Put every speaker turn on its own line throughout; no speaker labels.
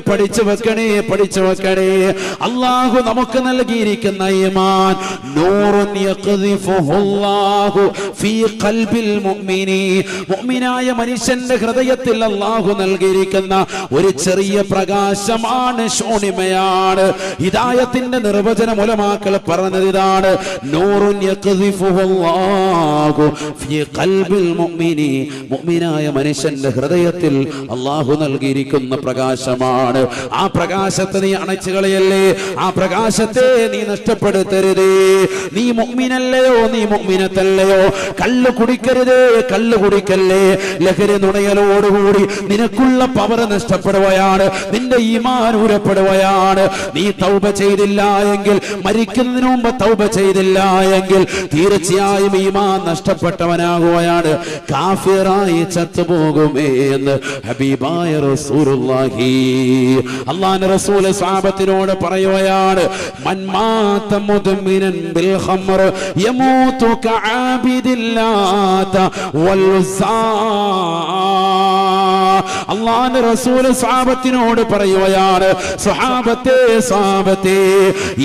പഠിച്ചു വെക്കണേ. അല്ലാഹു നമുക്ക് നൽകിയിരിക്കുന്ന ഈമാൻ നൂറുൻ യഖ്ദിഫുഹുല്ലാഹു ഫീ ഖൽബിൽ മുഅ്മിനി, മുഅ്മിനായ മനുഷ്യന്റെ ഹൃദയത്തിൽ അല്ലാഹു നൽകിയിരിക്കുന്ന ഒരു ചെറിയ പ്രകാശമാണ്, ശൂന്യമയാണ്. ഹിദായത്തിന്റെ നിർവചനം ഉലമാക്കൾ പറഞ്ഞത് ഇതാണ്: നൂറുൻ യഖ്ദിഫുഹുല്ലാഹു ഫീ ഖൽബിൽ മുഅ്മിനി, മുഅ്മിനായ മനുഷ്യന്റെ ഹൃദയത്തിൽ അല്ലാഹു നൽകിയിരിക്കുന്ന പ്രകാശമാണ്. ആ പ്രകാശത്തെ നീ അണച്ചു കളയല്ലേ, ആ പ്രകാശത്തെ നീ നഷ്ടപ്പെടുത്തരുതേ. നീ മുഅ്മിനല്ലയോ, നീ മുഅ്മിനത്തല്ലയോ, കള്ള് കുടിക്കരുതേ, കള്ള് കുടിക്കല്ലേ. ലഹരി നുണയലോടുകൂടി നിനക്കുള്ള പവർ നഷ്ടപ്പെടുകയാണ്, നിന്റെ ഈമാൻ ഊരപ്പെടുകയാണ്. നീ തൗബ ചെയ്തില്ല എങ്കിൽ, മരിക്കുന്നതിന് മുമ്പ് തൗബ ചെയ്തില്ല എങ്കിൽ തീർച്ചയായും ഈമാൻ നഷ്ടപ്പെട്ടവനാകുകയാണ്, കാഫിറായി ചത്തുപോകുമേ എന്ന് ഹബീബായ റസൂലുള്ളാഹി. അല്ലാഹുവിന്റെ റസൂൽ സ്വഹാബത്തിനോട് പറയുകയാണ്: മൻ മാത മുദ്മിനൻ ബിൽ ഖംർ യമൂതു കഅബിദില്ലാത വൽ ഉസ്സാ. അല്ലാഹുവിന്റെ റസൂൽ സ്വഹാബത്തിനോട് പറയുകയാണ്: സ്വഹാബത്തെ,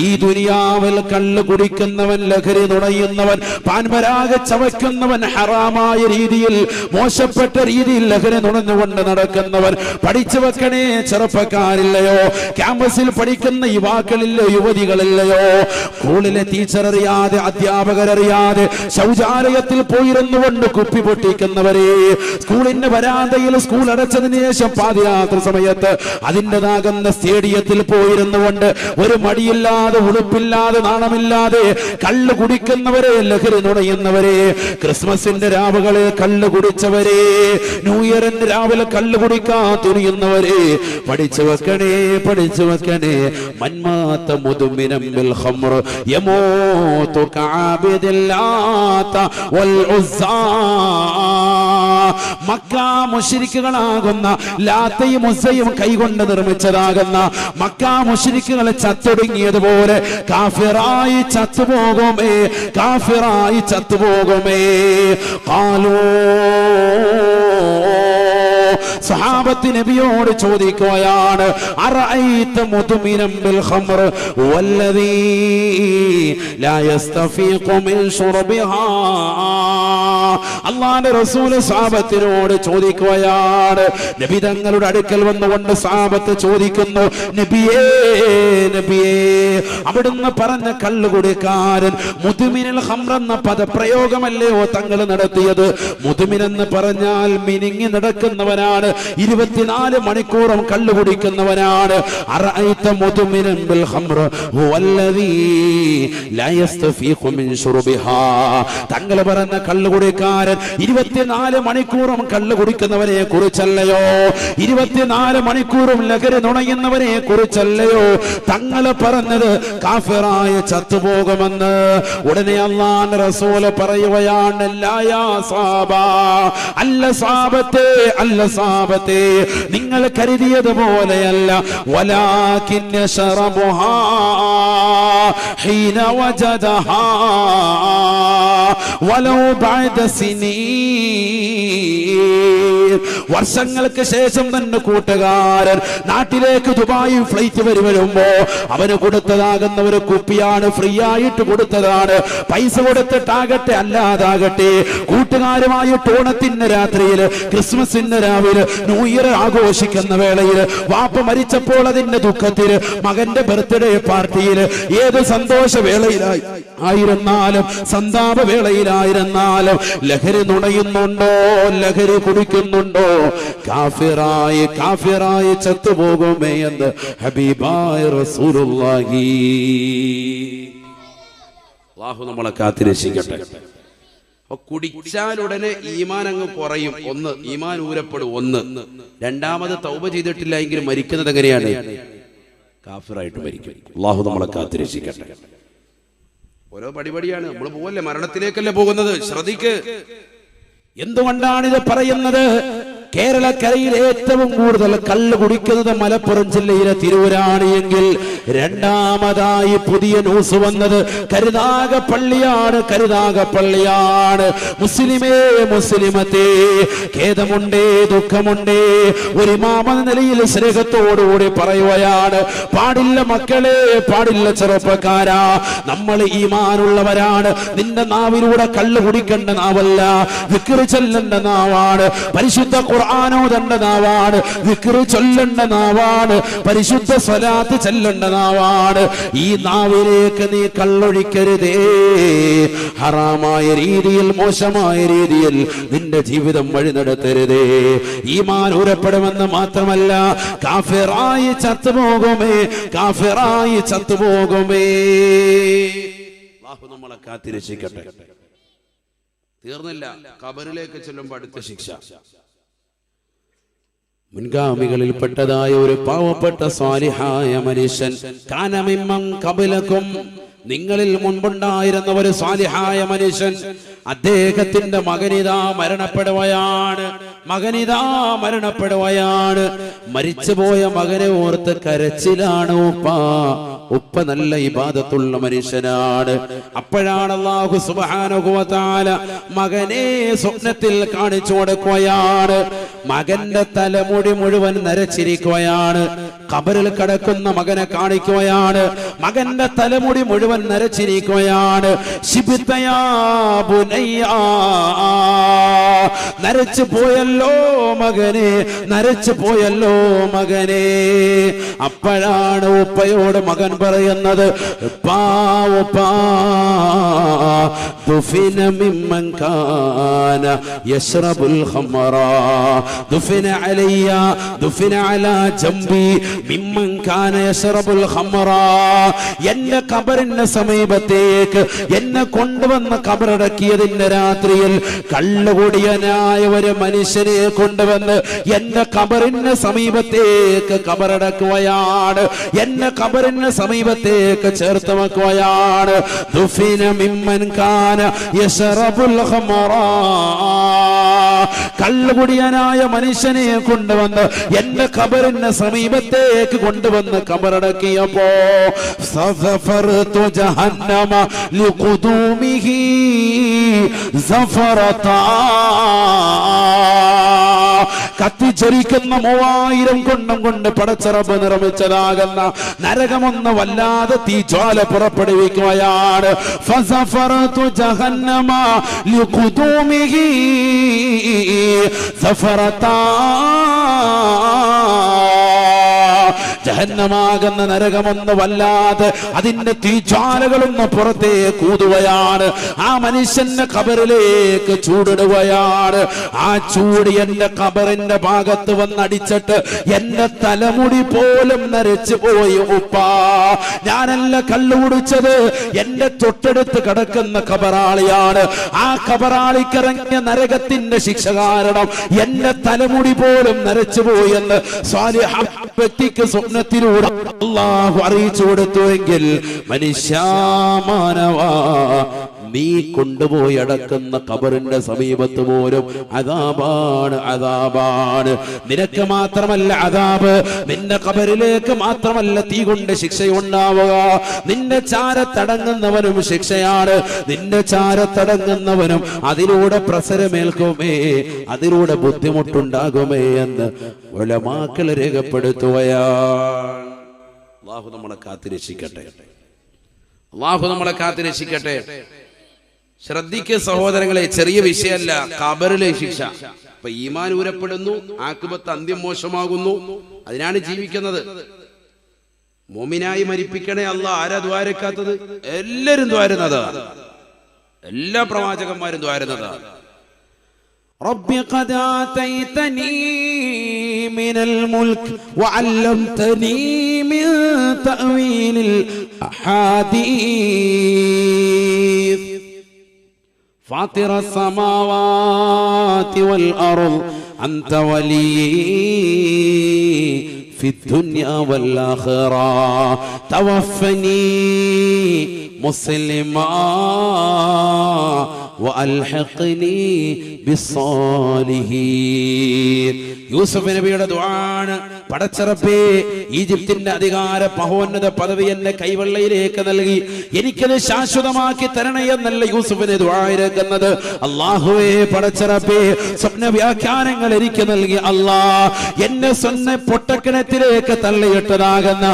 ഈ ദുനിയാവിൽ കള്ള് കുടിക്കുന്നവൻ, ലഹരി നുണയുന്നവൻ, പാൻപരാഗ ചവയ്ക്കുന്നവൻ, ഹറാമായ രീതിയിൽ, മോശപ്പെട്ട രീതിയിൽ ലഹരി നുണഞ്ഞുകൊണ്ട് നടക്കുന്നവൻ, പഠിച്ചു വെക്കണേ ചെറുപ്പക്കാരില്ലയോ, ക്യാമ്പസിൽ പഠിക്കുന്ന യുവാക്കളില്ലയോ, യുവതികളില്ലയോ, സ്കൂളിലെ ടീച്ചർ അറിയാതെ, അധ്യാപകരറിയാതെ ശൗചാലയത്തിൽ പോയിരുന്നുകൊണ്ട് കുപ്പി പൊട്ടിക്കുന്നവരെ, സ്കൂളിന്റെ വരാന്തയിൽ സ്കൂൾ അടച്ചതിന് ശേഷം പാതിരാത്രി സമയത്ത് അതിൻ്റെതാകുന്ന സ്റ്റേഡിയത്തിൽ പോയിരുന്നുകൊണ്ട് ഒരു മടിയില്ലാതെ, ഉടുപ്പില്ലാതെ, നാണമില്ലാതെ കള്ള് കുടിക്കുന്നവരെ, ലഹരി നുണയുന്നവരെ, ക്രിസ്മസിന്റെ രാവുകളിൽ കള്ള് കുടിച്ചവരെ, ന്യൂ ഇയറിന്റെ രാവിലെ കള്ള് കുടിക്കാൻ തുനിയുന്നവരെ, പഠിച്ചു വെക്കണേ. മൻമാത മുദ്മിനൻ ബിൽ ഖംർ യമൂതു കഅബിദില്ലാത വൽ ഉസ്സാ. മക്ക മുശ്രിക്കുകളാകുന്ന ലാത്തയും ഉസ്സയും കൈകൊണ്ട് നിർമ്മിച്ചതാകുന്ന മക്ക മുശ്രിക്കുകളെ ചത്തൊടുങ്ങിയതുപോലെ കാഫിറായി ചത്തുപോകുമേ. ഖാലൂ, സഹാബത്ത് നബിയോട് ചോദിക്കുകയാണ്: അറഅയ്ത മുദ്മിനൻ ബിൽ ഖംർ വല്ലദീ ലാ യസ്തഫീഖു മിൻ ശുർബിഹാ. അല്ലാഹുവിന്റെ റസൂൽ സഹാബത്തിനോട് ചോദിക്കുകയാണ്. നബി തങ്ങളുടെ അടുക്കൽ വന്നുകൊണ്ട് സഹാബത്ത് ചോദിക്കുന്നു: നബിയേ, അവിടുന്ന് പറഞ്ഞ കള്ളുകുടിക്കാരൻ മുദ്മിനുൽ ഖംർ എന്ന പദപ്രയോഗമല്ലയോ തങ്ങൾ നടത്തിയത്? മുദ്മിൻ എന്ന് പറഞ്ഞാൽ മിനിങ്ങി നടക്കുന്നവനാണ്, 24 മണിക്കൂറും കള്ളു കുടിക്കുന്നവനാണ്. അറഅയ്ത മുദ്മിനൻ ബിൽ ഖംർ ഹുവല്ലദീ ലാ യസ്തഫീഖു മിൻ ശുർബിഹാ. തങ്ങൾ പറഞ്ഞ കള്ളുകുടിക്കാരൻ 24 മണിക്കൂറും കള്ളു കുടിക്കുന്നവനെ കുറിച്ചല്ലയോ, 24 മണിക്കൂറും ലഹരി നുണയുന്നവനെ കുറിച്ചല്ലയോ തങ്ങൾ പറഞ്ഞത് കാഫിറായ ചത്തുപോകുമെന്ന്? ഉടനെ അല്ലാഹുവിന്റെ റസൂൽ പറയുകയാണ്: ലാ യാ സാബാ, അല്ല സാബത്തെ, നിങ്ങൾ കരുതിയതുപോലെയല്ല. വലാകിൻ യശറബുഹാ ഹീന വജദഹാ വലൗ ബഅദ സിനീൻ. വർഷങ്ങൾക്ക് ശേഷം തന്നെ കൂട്ടുകാരൻ നാട്ടിലേക്ക് ദുബായ് ഫ്ലൈറ്റ് വരുമ്പോ അവന് കൊടുത്തതാകുന്ന ഒരു കുപ്പിയാണ്, ഫ്രീ ആയിട്ട് കൊടുത്തതാണ്. പൈസ കൊടുത്തിട്ടാകട്ടെ അല്ലാതാകട്ടെ, കൂട്ടുകാരുമായിട്ട് ഓണത്തിന്റെ രാത്രിയിൽ, ക്രിസ്മസിന്റെ രാവിലെ, ന്യൂ ഇയർ ആഘോഷിക്കുന്ന വേളയിൽ, വാപ്പ മരിച്ചപ്പോൾ അതിന്റെ ദുഃഖത്തിൽ, മകന്റെ ബർത്ത്ഡേ പാർട്ടിയിൽ, ഏത് സന്തോഷ വേളയിലായിരുന്നാലും സന്താപ വേളയിലായിരുന്നാലും ലഹരി നുണയുന്നുണ്ടോ, ലഹരി കുടിക്കുന്നുണ്ടോ, കാഫിറായി ചത്തുപോകുമേ എന്ന് ഹബീബായ റസൂലുള്ളാഹി. അല്ലാഹു നമ്മളെ കാത്തിരക്ഷിക്കട്ടെ. കുടിച്ചാൽ ഉടനെ ഈമാൻ അങ്ങ് കുറയും, ഒന്ന് ഈമാൻ ഊരപ്പെടും, ഒന്ന്. രണ്ടാമത് തൗബ ചെയ്തിട്ടില്ല എങ്കിൽ മരിക്കുന്നത് എങ്ങനെയാണ്? കാഫിറായിട്ട് മരിക്കും. അല്ലാഹു നമ്മളെ കാത്തിരക്ഷിക്കട്ടെ. ഓരോ പടിപടിയാണ് നമ്മൾ പോവല്ലേ, മരണത്തിലേക്കല്ലേ പോകുന്നത്. ശ്രദ്ധിക്ക്. എന്തുകൊണ്ടാണ് ഇത് പറയുന്നത്? കേരളക്കരയിൽ ഏറ്റവും കൂടുതൽ കള്ള് കുടിക്കുന്നത് മലപ്പുറം ജില്ലയിലെ തിരൂരാണ് എങ്കിൽ രണ്ടാമതായി പുതിയ ന്യൂസ് വന്നത് കരുനാഗപ്പള്ളിയാണ്. മുസ്ലിമേ മുസ്ലിമത്തേ, ഖേദമുണ്ടേ ദുഃഖമുണ്ടേ, ഒരു ഇമാമെന്ന നിലയിൽ സ്നേഹത്തോടുകൂടി പറയുകയാണ്, പാടില്ല മക്കളെ, പാടില്ല ചെറുപ്പക്കാരാ, നമ്മൾ ഈമാനുള്ളവരാണ്. നിന്റെ നാവിലൂടെ കള്ള് കുടിക്കേണ്ട നാവല്ല, വിക്ർ ചൊല്ലേണ്ട നാവാണ്. പരിശുദ്ധ ഖുർആനോദേണ്ട നാവാണ്, വിക്ർ ചൊല്ലേണ്ട നാവാണ്, പരിശുദ്ധ സ്വലാത്ത് ചൊല്ലേണ്ട നാവാണ്. ഈ നാവിലേക്ക് നീ കള്ളൊഴിക്കരുതേ. ഹറാമായ രീതിയിൽ, മോശമായ രീതിയിൽ നിന്റെ ജീവിതം വഴി നടത്തരുതേ. ഈമാൻ ഊരപ്പെടുമെന്ന് മാത്രമല്ല, കാഫിറായി ചത്തുപോകുമേ, കാഫിറായി ചത്തുപോകുമേ. അല്ലാഹു നമ്മളെ കാത്തിരക്ഷിക്കട്ടെ. തീർന്നില്ല, ഖബറിലേക്ക് ചെല്ലുമ്പോൾ അടുത്ത ശിക്ഷ. മുൻഗാമികളിൽപ്പെട്ടതായ ഒരു പാവപ്പെട്ട സ്വാലിഹായ മനുഷ്യൻ, കാന മിമ്മൻ ഖബലകും, നിങ്ങളിൽ മുൻപുണ്ടായിരുന്ന ഒരു സ്വാലിഹായ മനുഷ്യൻ, അദ്ദേഹത്തിന്റെ മകനിതാ മരണപ്പെടുകയാണ്. മരിച്ചുപോയ മകനെ ഓർത്ത് കരച്ചിലാണ് ഉപ്പ നല്ല ഇബാദത്തുള്ള മനുഷ്യനാണ്. അപ്പോഴാണ് അല്ലാഹു സുബ്ഹാനഹു വ തആല മകനെ സ്വപ്നത്തിൽ കാണിച്ചു കൊടുക്കുകയാണ്. മകന്റെ തലമുടി മുഴുവൻ നരച്ചിരിക്കുകയാണ്. ഖബറിൽ കിടക്കുന്ന മകനെ കാണിക്കുകയാണ്. മകന്റെ തലമുടി മുഴുവൻ നരച്ചിരിക്കുകയാണ്. ശിബിതയാ ബുനയ്യ, നരച്ചു പോയല്ലോ മകനെ, നരച്ചു പോയല്ലോ മകനെ. അപ്പോഴാണ് ഉപ്പയോട് മകൻ പറയുന്നത്, ദുഫിന മിമ്മൻ കാന യശ്റബുൽ ഖമറ, ദുഫിന അലയ്യ, ദുഫിന അലാ ജംബി മിമ്മൻ കാന യശ്റബുൽ ഖമറ. എന്റെ ഖബറിന്റെ സമീപത്തേക്ക് എന്നെ കൊണ്ടുവന്ന ഖബറടക്കിയതിന്റെ രാത്രിയിൽ കള്ളുകൂടിയനായ ഒരു മനുഷ്യനെ കൊണ്ടുവന്ന് എന്റെ ഖബറിന്റെ സമീപത്തേക്ക് ഖബറടക്കുകയാണ്. എന്നെ ഖബറിന്റെ സമീപത്തേക്ക് ചേർത്ത് വെക്കുകയാണ്. ദുഫിന മിമ്മൻ കാന യശ്റബുൽ ഖമറ, കള്ളുകുടിയനായ മനുഷ്യനെ കൊണ്ടുവന്ന് എന്റെ ഖബറിന്റെ സമീപത്തേക്ക് കൊണ്ടുവന്ന് ഖബറടക്കിയപ്പോ സഫറതു ജഹന്നമ ലിഖുദൂമിഹി സഫറതാ, കത്തിച്ചൊരിക്കുന്ന 3000 കൊണ്ടം കൊണ്ട് പടച്ചറബ് നിർമ്മിച്ചതാകുന്ന നരകമൊന്ന് വല്ലാതെ തീജ്വാല പുറപ്പെടുവിക്കുകയാണ്. ഫസഫറതു ജഹന്നമ ലിഖുദൂമിഹി സഫറതാ, ജഹന്നമാകുന്ന നരകമൊന്ന് വല്ലാതെ അതിന്റെ തീജ്വാലകളൊന്ന് പുറത്തേ കൂതുകയാണ്. ആ മനുഷ്യന്റെ ഖബറിലേക്ക് ചൂടിടുകയാണ്. ആ ചൂട് എന്റെ ഖബറിന്റെ ഭാഗത്ത് വന്നടിച്ചിട്ട് എന്റെ തലമുടി പോലും നരച്ചു പോയി. ഉപ്പ, ഞാനല്ല കള്ളു കുടിച്ചത്, എന്റെ തൊട്ടടുത്ത് കിടക്കുന്ന ഖബറാളിയാണ്. ആ ഖബറാളിക്കിറങ്ങിയ നരകത്തിന്റെ ശിക്ഷ കാരണം എന്റെ തലമുടി പോലും നരച്ചു പോയെന്ന് സ്വാലിഹ വ്യക്തിക്ക് സ്വപ്നത്തിലൂടെ അല്ലാഹു അറിയിച്ചു കൊടുത്തുവെങ്കിൽ, മനുഷ്യാമാനവ, നീ കൊണ്ടുപോയി അടക്കുന്ന ഖബറിന്റെ സമീപത്ത് പോലും അദാബാണ്. നിനക്ക് മാത്രമല്ല അദാബ്, നിന്റെ ഖബറിലേക്ക് മാത്രമല്ല തീ കൊണ്ട് ശിക്ഷയുണ്ടാവുക, നിന്റെ ചാരത്തടങ്ങുന്നവനും ശിക്ഷയാണ്. നിന്റെ ചാരത്തടങ്ങുന്നവനും അതിലൂടെ പ്രസരമേൽക്കുമേ, അതിലൂടെ ബുദ്ധിമുട്ടുണ്ടാകുമേ എന്ന് ഉലമാക്കൾ രേഖപ്പെടുത്തുകയാണ്. അല്ലാഹു നമ്മളെ കാത്തിരക്ഷിക്കട്ടെ. അല്ലാഹു നമ്മളെ കാത്തിരക്ഷിക്കട്ടെ. ശ്രദ്ധിക്കുക സഹോദരങ്ങളെ, ചെറിയ വിഷയമല്ല ഖബറിലെ ശിക്ഷ. അപ്പൊ ഈമാൻ ഊരപ്പെടുന്നു, ആഖിബത്ത് അന്ത്യം മോശമാകുന്നു, അതിനാണ് ജീവിക്കുന്നത്. മോമിനായി മരിപ്പിക്കണേ അല്ലാഹ്. ആരാ ദ്വാരക്കാത്തത്? എല്ലാരും ദ്വാരുന്നതാണ്, എല്ലാ പ്രവാചകന്മാരും ദ്വാരുന്നതാണ്. ربي قد آتيتني من الملك وعلمتني من تأويل الأحاديث فاطر السماوات والأرض أنت ولي في الدنيا والآخرة توفني مسلما വഅൽഹിഖ്നി ബിസ്സാലിഹീൻ. യൂസുഫ് നബിയുടെ ദുആണ്, പടച്ചറപ്പേ ഈജിപ്തിന്റെ അധികാര മഹോന്നത പദവി എന്നെ കൈവെള്ളയിലേക്ക് നൽകി എനിക്കത് ശാശ്വതമാക്കി തരണേ എന്നല്ല യൂസുഫിനെ ദുആയിരക്കുന്നത്. അല്ലാഹുവേ പടച്ചറപ്പേ സ്വപ്ന വ്യാഖ്യാനങ്ങൾ എനിക്ക് നൽകി അല്ലാ, എന്നെ സ്വന്തം പൊട്ടക്കിണറ്റിലേക്ക് തള്ളിയിട്ടതാകുന്ന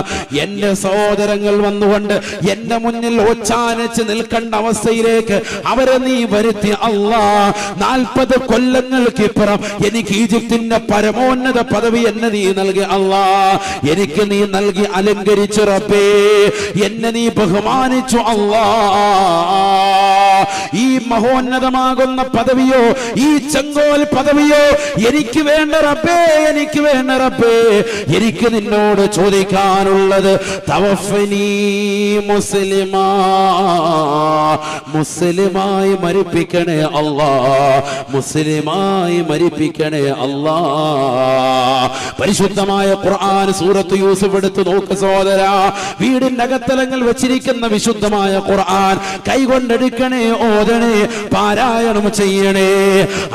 എന്റെ സഹോദരങ്ങൾ വന്നുകൊണ്ട് എന്റെ മുന്നിൽ ഓച്ചാനിച്ച് നിൽക്കേണ്ട അവസ്ഥയിലേക്ക് അവരെ നീ വരുത്തി അല്ലാ. 40 കൊല്ലങ്ങൾക്കിപ്പുറം എനിക്ക് ഈജിപ്തിന്റെ പരമോന്നത പദവി എന്നെ നീ നൽകി അല്ലാ. എനിക്ക് നീ നൽകി അലങ്കരിച്ചു റബ്ബേ, എന്നെ നീ ബഹുമാനിച്ചു അല്ലാ. ഈ മഹോന്നതമാകുന്ന പദവിയോ ഈ ചെങ്കോൽ പദവിയോ എനിക്ക് വേണ്ട റബ്ബേ, എനിക്ക് വേണ്ട റബ്ബേ. എനിക്ക് നിന്നോട് ചോദിക്കാനുള്ളത് തവഫനി മുസ്ലിമാ, മുസ്ലിമായി മരിപ്പിക്കണേ അല്ലാ, മുസ്ലിമായി മരിപ്പിക്കണേ അല്ലാ. പരിശുദ്ധമായ ഖുർആൻ സൂറത്ത് യൂസുഫ് എടുത്ത് നോക്ക് സഹോദരാ. വീടിന്റെ അകത്തലങ്ങൾ വെച്ചിരിക്കുന്ന വിശുദ്ധമായ ഖുർആൻ കൈകൊണ്ടെടുക്കണേ, ഓതണേ, പാരായണം ചെയ്യണേ.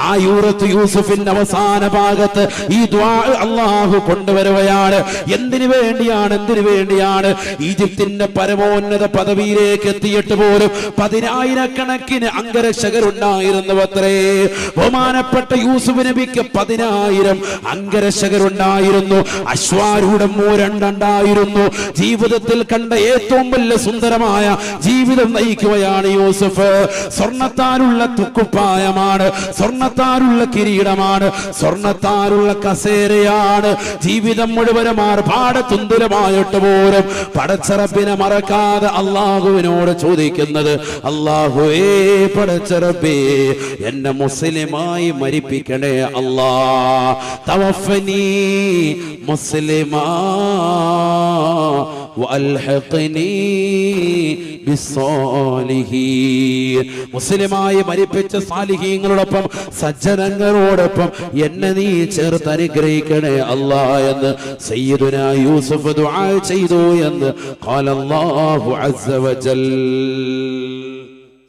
ആ സൂറത്ത് യൂസുഫിന്റെ അവസാന ഭാഗത്ത് ഈ ദുആ അല്ലാഹു കൊണ്ടുവരുകയാണ്. എന്തിനു വേണ്ടിയാണ്? എന്തിനു വേണ്ടിയാണ്? ഈജിപ്തിന്റെ പരമോന്നത പദവിയിലേക്ക് എത്തിയിട്ട് പോലും 10,000 അംഗരക്ഷകരുണ്ടായിരുന്നുവത്രേ. ബഹുമാനപ്പെട്ട യൂസുഫ് നബിക്ക് 10,000 അംഗരക്ഷകരുണ്ടായിരുന്നു. അശ്വാരൂഢം 2 ഉണ്ടായിരുന്നു. ജീവിതത്തിൽ കണ്ട ഏറ്റവും വലിയ സുന്ദരമായ ജീവിതം നയിക്കുകയാണ് യൂസുഫ്. സ്വർണ്ണത്താലുള്ള തുക്കുപ്പായമാണ്, സ്വർണ്ണത്താലുള്ള കിരീടമാണ്, സ്വർണ്ണത്താലുള്ള കസേരയാണ്. ജീവിതം മുഴുവനും ആർഭാട തുന്തുലമായിട്ട് പോലും പടച്ചറബിനെ മറക്കാതെ അള്ളാഹുവിനോട് ചോദിക്കുന്നത്, അള്ളാഹുവേ പടച്ചറബേ എന്നെ മുസ്ലിമായി മരിപ്പിക്കണേ അല്ലാ. തവഫനി മുസ്ലിമാ വഅൽഹിഖ്നി ബിസ്സാലിഹീൻ. മുസ്ലിമായി മരിപ്പിച്ച സാലിഹീങ്ങളോടൊപ്പം സജ്ജനങ്ങളോടൊപ്പം എന്നെ നീ ചേർത്ത് അനുഗ്രഹിക്കണേ അല്ലാ എന്ന് സയ്യിദുനാ യൂസുഫ് ദുആ ചെയ്തു എന്ന് ഖാല അല്ലാഹു അസ്സ വജൽ.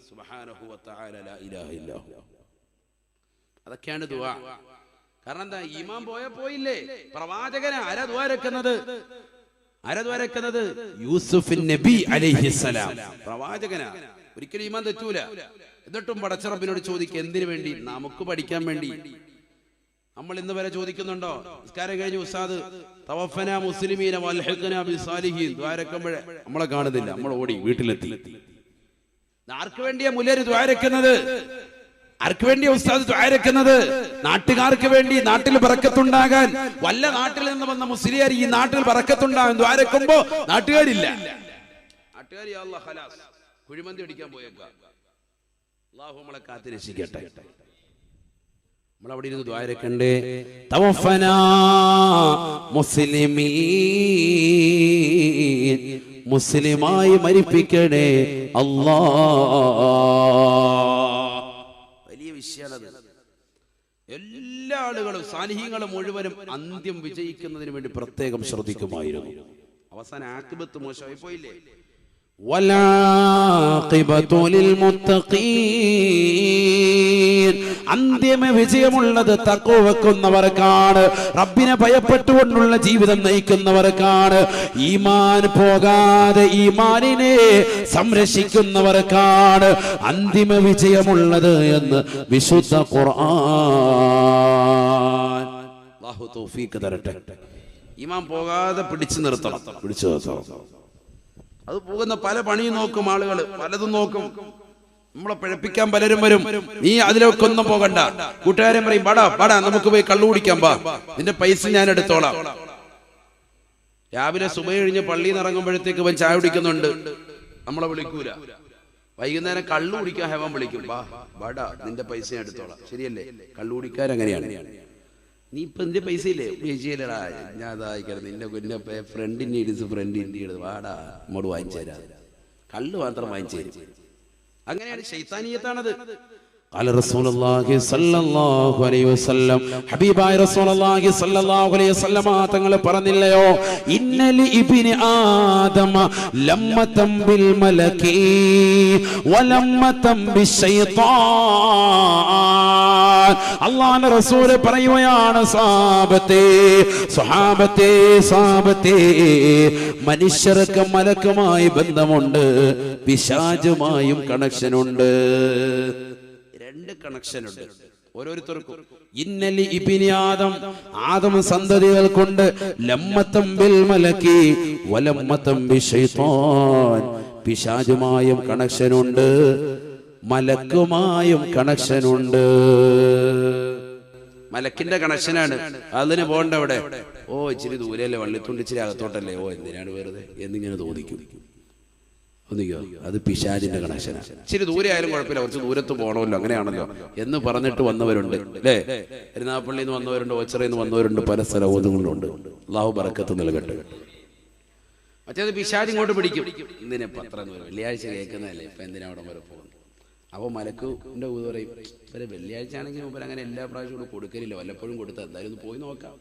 സുബ്ഹാനഹു വ തആല ലാ ഇലാഹ ഇല്ലാ ഹു. അതൊക്കെയാണ് ദുആ. കാരണം എന്താ? ഈമാൻ പോയില്ലേ? പ്രവാചകനാ. ആരാ ദുആ രക്കുന്നത്? യൂസുഫ് നബി അലൈഹിസ്സലാം പ്രവാചകനാ. ഒരിക്കലും ഈമാൻ തെറ്റൂല. എന്നിട്ടും പടച്ചറബിനോട് ചോദിക്കുക എന്തിനു വേണ്ടി? നമുക്ക് പഠിക്കാൻ വേണ്ടി. നമ്മൾ ഇന്ന് വരെ ചോദിക്കുന്നുണ്ടോ? നിസ്കാരം കഴിഞ്ഞ് ഉസ്താദ് തവഫനാ മുസ്ലിമീന വൽഹിഖ്നാ ബിസ്സാലിഹീൻ ദ്വാരക്കുമ്പോഴേ നമ്മളെ കാണുന്നില്ല, നമ്മൾ ഓടി വീട്ടിലെത്തി. ആർക്ക് വേണ്ടിയാ മുല്ലര് ദ്വാരക്കുന്നത്? ആർക്ക് വേണ്ടിയാ ഉസ്താദ് ദ്വാരക്കുന്നത്? നാട്ടുകാർക്ക് വേണ്ടി, നാട്ടിൽ ബറക്കത്തുണ്ടാകാൻ. വല്ല നാട്ടിൽ നിന്ന് വന്ന മുസ്ലിയാർ ഈ നാട്ടിൽ ബറക്കത്തുണ്ടാകാൻ ദ്വാരക്കുമ്പോ നാട്ടുകാരില്ല. നാട്ടുകാർ യാ അല്ലാഹ് ഖലാസ് കുഴിമന്തി അടിക്കാൻ പോയേക്കാം. അല്ലാഹു നമ്മളെ കാത്തിരക്ഷിക്കട്ടെ. നമ്മൾ അവിടെ ഇരുന്ന് ദ്വാരക്കണ്ടേ? തവഫനാ മുസ്ലിമീൻ, മുസ്ലിമായി മരിപ്പിക്കണേ അല്ലാ. വലിയ വിഷയമാണ്. എല്ലാ ആളുകളും സാലിഹീങ്ങളും മുഴുവനും അന്ത്യം വിജയിക്കുന്നതിന് വേണ്ടി പ്രത്യേകം ശ്രദ്ധിക്കുമായിരുന്നു. അവസാന ആഖിബത്ത് മോശമായി പോയില്ലേ? അന്തിമ വിജയമുള്ളത് തഖ്വ വെക്കുന്നവർക്കാണ്, റബ്ബിനെ ഭയപ്പെട്ടുകൊണ്ടുള്ള ജീവിതം നയിക്കുന്നവർക്കാണ്, ഈമാൻ പോകാതെ ഈമാനിനെ സംരക്ഷിക്കുന്നവർക്കാണ് അന്തിമ വിജയമുള്ളത് എന്ന് വിശുദ്ധ ഖുർആൻ. അല്ലാഹു തൗഫീഖ് തരട്ടെ. ഈമാൻ പോകാതെ പിടിച്ചു നിർത്തണം. അത് പോകുന്ന പല പണിയും നോക്കും ആളുകൾ, പലതും നോക്കും. നമ്മളെ പിഴപ്പിക്കാൻ പലരും വരും. നീ അതിലൊക്കെ ഒന്നും പോകണ്ട. കൂട്ടുകാരൻ പറയും പാടാ നമുക്ക് പോയി കള്ളു കുടിക്കാൻ പാ, നിന്റെ പൈസ ഞാൻ എടുത്തോളാം. രാവിലെ സുബഹി കഴിഞ്ഞ് പള്ളിയിൽ നിന്ന് ഇറങ്ങുമ്പോഴത്തേക്ക് അവൻ ചായ കുടിക്കുന്നുണ്ട്, നമ്മളെ വിളിക്കൂല. വൈകുന്നേരം കള്ളു കുടിക്കാൻ ഹെവൻ വിളിക്കും, വാടാ നിന്റെ പൈസ ഞാൻ എടുത്തോളാം. ശരിയല്ലേ? കള്ളു കുടിക്കാരങ്ങനെയാണ്. നീ ഇപ്പൊ എന്റെ പൈസ ഇല്ലേ? പൈസയില്ലടാ, ഞാൻ അതായിക്കരുത്, നിന്റെ ഫ്രണ്ടിന്റെ ഇടിച്ച് ഫ്രണ്ടിന്റെ ഇടത് വാടാ നമ്മോട് വാങ്ങിച്ചു തരാ. കള്ളു മാത്രം വാങ്ങിച്ചു തരും. അങ്ങനെയാണ് ശൈത്താനീയത്താണത്. قال رسول الله صلى الله عليه وسلم ഹബീബായ റസൂലുള്ളാഹി സ്വല്ലല്ലാഹു അലൈഹി വസല്ലം തങ്ങൾ പറഞ്ഞില്ലയോ ഇന്നലി ഇബ്നി ആദമ ലമ്മതം ബിൽ മലകി വലമ്മതം ബിശൈത്താൻ. അല്ലാഹുവിന്റെ റസൂൽ പറയുകയാണ് സ്വഹാബത്തെ മനുഷ്യർക്ക് മലക്കുമായി ബന്ധമുണ്ട്, പിശാചുമായും കണക്ഷൻ ഉണ്ട്. രണ്ട് കണക്ഷൻ ഉണ്ട് ഓരോരുത്തർക്കും. ഇന്നലി ഇബ്നി ആദം സന്തതികൾ കൊണ്ട് ലമ്മതം ബിൽ മലകി വലമ്മതം ബിശൈത്താൻ, പിശാചുമായും കണക്ഷൻ ഉണ്ട്, മലക്കുമായും കണക്ഷൻ ഉണ്ട്. മലക്കിന്റെ കണക്ഷനാണ്. അതിന് പോകണ്ട അവിടെ. ഓ ഇച്ചിരി ദൂരെയല്ലേ, വള്ളിത്തുണ്ട് ഇച്ചിരി അകത്തോട്ടല്ലേ, ഓ എന്തിനാണ് വെറുതെ എന്നിങ്ങനെ തോന്നിക്കും. അത് പിശാചിന്റെ കണക്ഷനാണ്. ഇച്ചിരി ദൂരെ ആയാലും കുഴപ്പമില്ല, കുറച്ച് ദൂരത്ത് പോകണമല്ലോ, അങ്ങനെയാണല്ലോ എന്ന് പറഞ്ഞിട്ട് വന്നവരുണ്ട് അല്ലേ. എരുനാപ്പള്ളിയിൽ നിന്ന് വന്നവരുണ്ട്, ഓച്ചിറയിൽ നിന്ന് വന്നവരുണ്ട്, പല സ്ഥലങ്ങളുണ്ട്. അല്ലാഹു ബറക്കത്ത് നൽകട്ടെ. മറ്റേത് പിശാച് ഇങ്ങോട്ട് പിടിക്കും. എന്തിനാ പത്രം വെള്ളിയാഴ്ച കേൾക്കുന്നതല്ലേ, ഇപ്പൊ എന്തിനാ അവിടെ വരെ പോകുന്നത്. അപ്പോൾ മലക്കുന്റെ ഊത് പറയും, ഇവരെ വെള്ളിയാഴ്ച ആണെങ്കിൽ മുമ്പ് അങ്ങനെ എല്ലാ പ്രാവശ്യവും കൊടുക്കലില്ല, വല്ലപ്പോഴും കൊടുത്താൽ എന്തായാലും ഒന്ന് പോയി നോക്കാം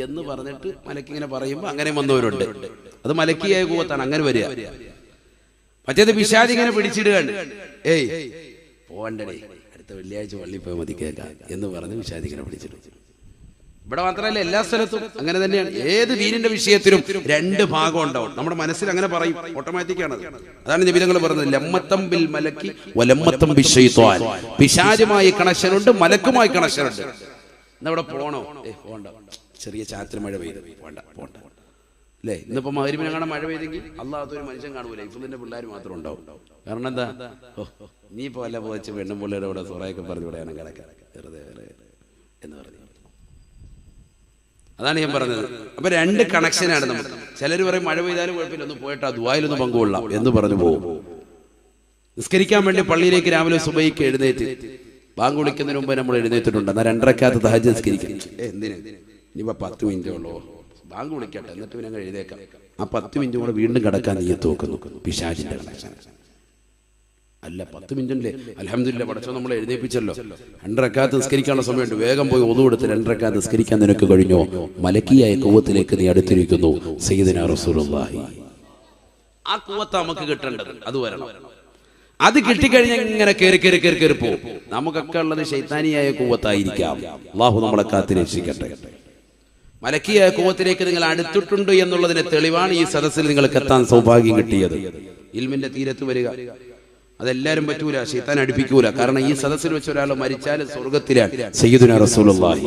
എന്ന് പറഞ്ഞിട്ട് മലക്കിങ്ങനെ പറയുമ്പോൾ അങ്ങനെ വന്നവരുണ്ട്. അത് മലക്കിയായ കൂവത്താണ്, അങ്ങനെ വരിക. മറ്റേത് പിശാച് ഇങ്ങനെ പിടിച്ചിടുകയാണ്. ഏയ് പോവണ്ടേ, അടുത്ത വെള്ളിയാഴ്ച പള്ളിയിൽ പോയി മതി കേൾക്കാം എന്ന് പറഞ്ഞ് പിശാച് ഇങ്ങനെ പിടിച്ചിടും. ഇവിടെ മാത്രമല്ല, എല്ലാ സ്ഥലത്തും അങ്ങനെ തന്നെയാണ്. ഏത് ദീനിന്റെ വിഷയത്തിലും രണ്ട് ഭാഗം ഉണ്ടാവും. നമ്മുടെ മനസ്സിൽ അങ്ങനെ പറയും, ഓട്ടോമാറ്റിക്കാണ്. അതാണ് നബി തങ്ങൾ പറഞ്ഞത്, ലമ്മതം ബിൽ മലക്കി വലമ്മതം ബിശൈത്വാൻ. പിശാചുമായി കണക്ഷൻ ഉണ്ട്, മലക്കുമായി കണക്ഷൻ ഉണ്ട്. എന്നാ ഇവിടെ പോണോ? പോണ്ട, ചെറിയ ചാറ്റൽ മഴ പെയ്ത് പോണ്ട അല്ലേ. ഇന്നിപ്പോ മഗ്‌രിബിനെ കാണാൻ മഴ പെയ്തെങ്കിൽ അല്ലാത്തൊരു മനുഷ്യൻ കാണൂല, ഇഫ്തിന്റെ പിള്ളേർ മാത്രം ഉണ്ടാവും. കാരണം എന്താ, നീ ഇപ്പൊ വല്ല പോച്ച് പെണ്ണും പിള്ളേരുടെ കൂടെ സൊറയൊക്കെ പറഞ്ഞു വിടാനും കിടക്കാൻ വെറുതെ എന്ന് പറഞ്ഞു. അതാണ് ഞാൻ പറഞ്ഞത്. അപ്പൊ രണ്ട് കണക്ഷനാണ് നമുക്ക്. ചിലർ പറയും മഴ പെയ്താലും കുഴപ്പമില്ല, ഒന്ന് പോയിട്ട് ആ ദുആയിലൊന്ന് പങ്കുകൊള്ളാം എന്ന് പറഞ്ഞു പോകും. നിസ്കരിക്കാൻ വേണ്ടി പള്ളിയിലേക്ക് രാവിലെ സുബഹിക്ക് എഴുന്നേറ്റ് ബാങ്ക് വിളിക്കുന്നതിന് മുമ്പ് നമ്മൾ എഴുന്നേറ്റിട്ടുണ്ട്. എന്നാൽ 2 റക്അത്ത് തഹജ്ജുദ് നിസ്കരിക്കും. എന്തിന് ഇനിയിപ്പോ 10 മിനിറ്റേ ഉള്ളൂ, ബാങ്ക് വിളിക്കട്ടെ എന്നിട്ട് പിന്നെ അങ്ങ് എഴുതേക്കാം. ആ 10 മിനിറ്റ് കൂടെ വീണ്ടും കിടക്കാൻ നീയത്ത് നോക്കുന്നു. പിശാചിന്റെ കണക്ഷൻ അല്ല. 10 മിനിറ്റല്ലേ, അൽഹംദുലില്ലാ പടച്ചോൻ നമ്മളെ എഴുന്നേൽപ്പിച്ചല്ലോ. 2 റക്അത്ത് നിസ്കരിക്കാനുള്ള സമയമുണ്ട്, വേഗം പോയി ഒതു കൊടുത്ത് 2 റക്അത്ത് നിസ്കരിക്കാൻ നിനക്ക് കഴിഞ്ഞോ? മലക്കിയായ ഖുവത്തിലേക്ക് നീ അടുത്തിരിക്കുന്നു. സയ്യിദുനാ റസൂലുള്ളാഹി. ആ ഖുവത്ത് നമുക്ക് കിട്ടേണ്ടത്, അത് വരണം. അത് കിട്ടിക്കഴിഞ്ഞാൽ ഇങ്ങനെ കയറി പോകും. നമുക്കൊക്കെ ഉള്ളത് ശൈത്താനിയായ ഖുവത്തായിരിക്കാം. അല്ലാഹു നമ്മളെ കാത്തിരക്ഷിക്കട്ടെ. മലക്കിയായ ഖുവത്തിലേക്ക് നിങ്ങൾ അടുത്തിട്ടുണ്ട് എന്നുള്ളതിന് തെളിവാണ് ഈ സദസ്സിൽ നിങ്ങൾക്ക് എത്താൻ സൗഭാഗ്യം കിട്ടിയത്. ഇൽമിന്റെ തീരത്ത് വരിക അതെല്ലാരും പറ്റൂല, ശൈത്താൻ അടുപ്പിക്കൂല. കാരണം ഈ സദസ്സിൽ വെച്ച് ഒരാൾ മരിച്ചാൽ സ്വർഗത്തിലാണ്. സയ്യിദുനാ റസൂലുള്ളാഹി.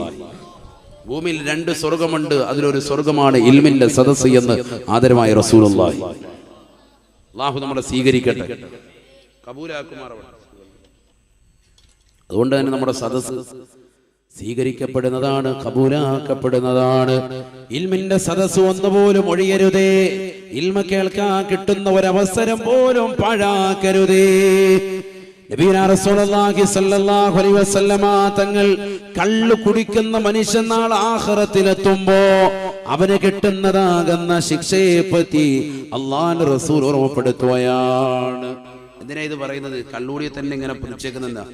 ഭൂമിയിൽ 2 സ്വർഗമുണ്ട്, അതിലൊരു സ്വർഗമാണ് ഇൽമിന്റെ സദസ്സ് എന്ന് ആദരമായ റസൂലുള്ളാഹി. അല്ലാഹു നമ്മളെ സ്വീകരിക്കട്ടെ, കബൂലാക്കുമാറാവട്ടെ. അതുകൊണ്ട് തന്നെ നമ്മുടെ സദസ്സ് സ്വീകരിക്കപ്പെടുന്നതാണ്, കബൂലാക്കപ്പെടുന്നതാണ്. ഇൽമിന്റെ സദസ്സ് ഒന്നുപോലും ഒഴിയരുതേ. ഇൽമ കേൾക്കാൻ കിട്ടുന്ന ഒരവസരം പോലും പാഴാക്കരുതേ. നബിയുനാ റസൂലുള്ളാഹി സ്വല്ലല്ലാഹു അലൈഹി വസല്ലമ തങ്ങൾ കള്ളു കുടിക്കുന്ന മനുഷ്യൻ നാളെ ആഖിറത്തിലെത്തുമ്പോ അവന് കിട്ടുന്നതാകുന്ന ശിക്ഷയെ പറ്റി അല്ലാഹുവിന്റെ റസൂൽ ഓർമ്മപ്പെടുത്തുകയാണ്. എന്തിനാ ഇത് പറയുന്നത്? കള്ളൂടിയെ തന്നെ ഇങ്ങനെ പിടിച്ചേക്കുന്നെന്താ?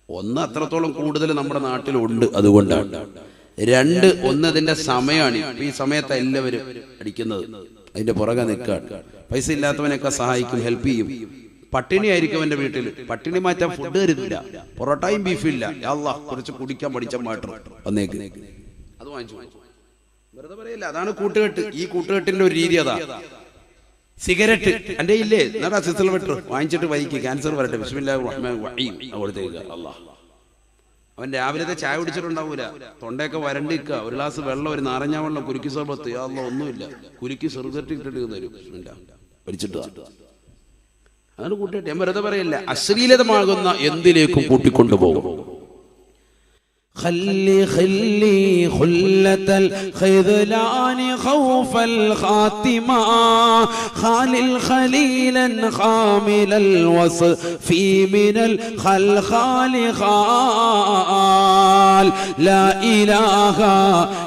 ഒന്ന്, അത്രത്തോളം കൂടുതൽ നമ്മുടെ നാട്ടിലുണ്ട്, അതുകൊണ്ടാണ്. 2, അതിന്റെ സമയമാണ്. ഈ സമയത്ത് എല്ലാവരും അടിക്കുന്നത്, അതിന്റെ പുറകെ നിൽക്കാണ്. പൈസ ഇല്ലാത്തവനൊക്കെ സഹായിക്കും, ഹെൽപ്പ് ചെയ്യും. പട്ടിണി ആയിരിക്കും അവന്റെ വീട്ടിൽ, പട്ടിണി മാറ്റാൻ ഫുഡ് തരുന്നില്ല, പൊറോട്ടയും ബീഫും ഇല്ല. അല്ലാഹ് കുറച്ച് കുടിക്കാൻ പഠിച്ച മാറ്റം വന്നേക്ക്, അത് വാങ്ങിച്ചു. വെറുതെ പറയില്ല, അതാണ് കൂട്ടുകെട്ട്. ഈ കൂട്ടുകെട്ടിന്റെ ഒരു രീതി അതാ. സിഗരറ്റ് എന്റെ ഇല്ലേ, എന്നാ സിസ്റ്റർ വെട്ടർ വാങ്ങിച്ചിട്ട് വൈകി ക്യാൻസർ വരട്ടെ, ബിസ്മില്ലാഹിർ റഹ്മാനിർ റഹീം അവിടുത്തേക്ക്. അല്ലാഹ് അവൻ രാവിലത്തെ ചായ കുടിച്ചിട്ടുണ്ടാവൂല, തൊണ്ടയൊക്കെ വരണ്ടിക്കുക. ഒരു ഗ്ലാസ് വെള്ളം, ഒരു നാരങ്ങ വെള്ളം, കുലുക്കി സർബത്ത്, അല്ലാഹ് ഒന്നുമില്ല, കുലുക്കി സിഗരറ്റ് ഇട്ടിട്ട് തരും, വലിച്ചിട്ട്. അതാണ് കൂട്ടിയിട്ട്. ഞാൻ വെറുതെ പറയില്ല, അശ്ലീലതമാകുന്ന എന്തിലേക്കും കൂട്ടിക്കൊണ്ടുപോകും. خلي خلة الخذلان خوف الخاتمة خالل خليلا خامل الوصف من الخلخال خال لا إله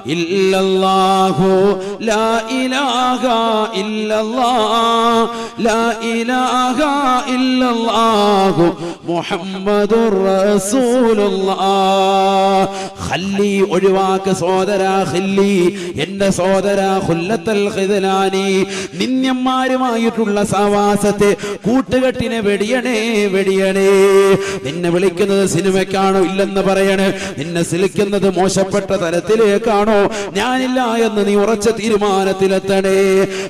إلا الله لا إله إلا الله لا إله إلا الله محمد رسول الله ഖല്ലി ഒഴിവാക്ക് സോദരാ ഖല്ലി എന്റെ സോദരാ ഖുല്ലത്തുൽ ഖിദ്ലാനി നിന്യന്മാരുമായിട്ടുള്ള സഹവാസത്തെ കൂട്ടുകെട്ടിനെ വെടിയണേ വെടിയണേ നിന്നെ വിളിക്കുന്നത് സിനിമയ്ക്കാണോ ഇല്ലെന്ന് പറയണേ നിന്നെ സിലിക്കുന്നത് മോശപ്പെട്ട തലത്തിലേക്കാണോ ഞാനില്ല എന്ന് നീ ഉറച്ച തീരുമാനത്തിലെത്തണേ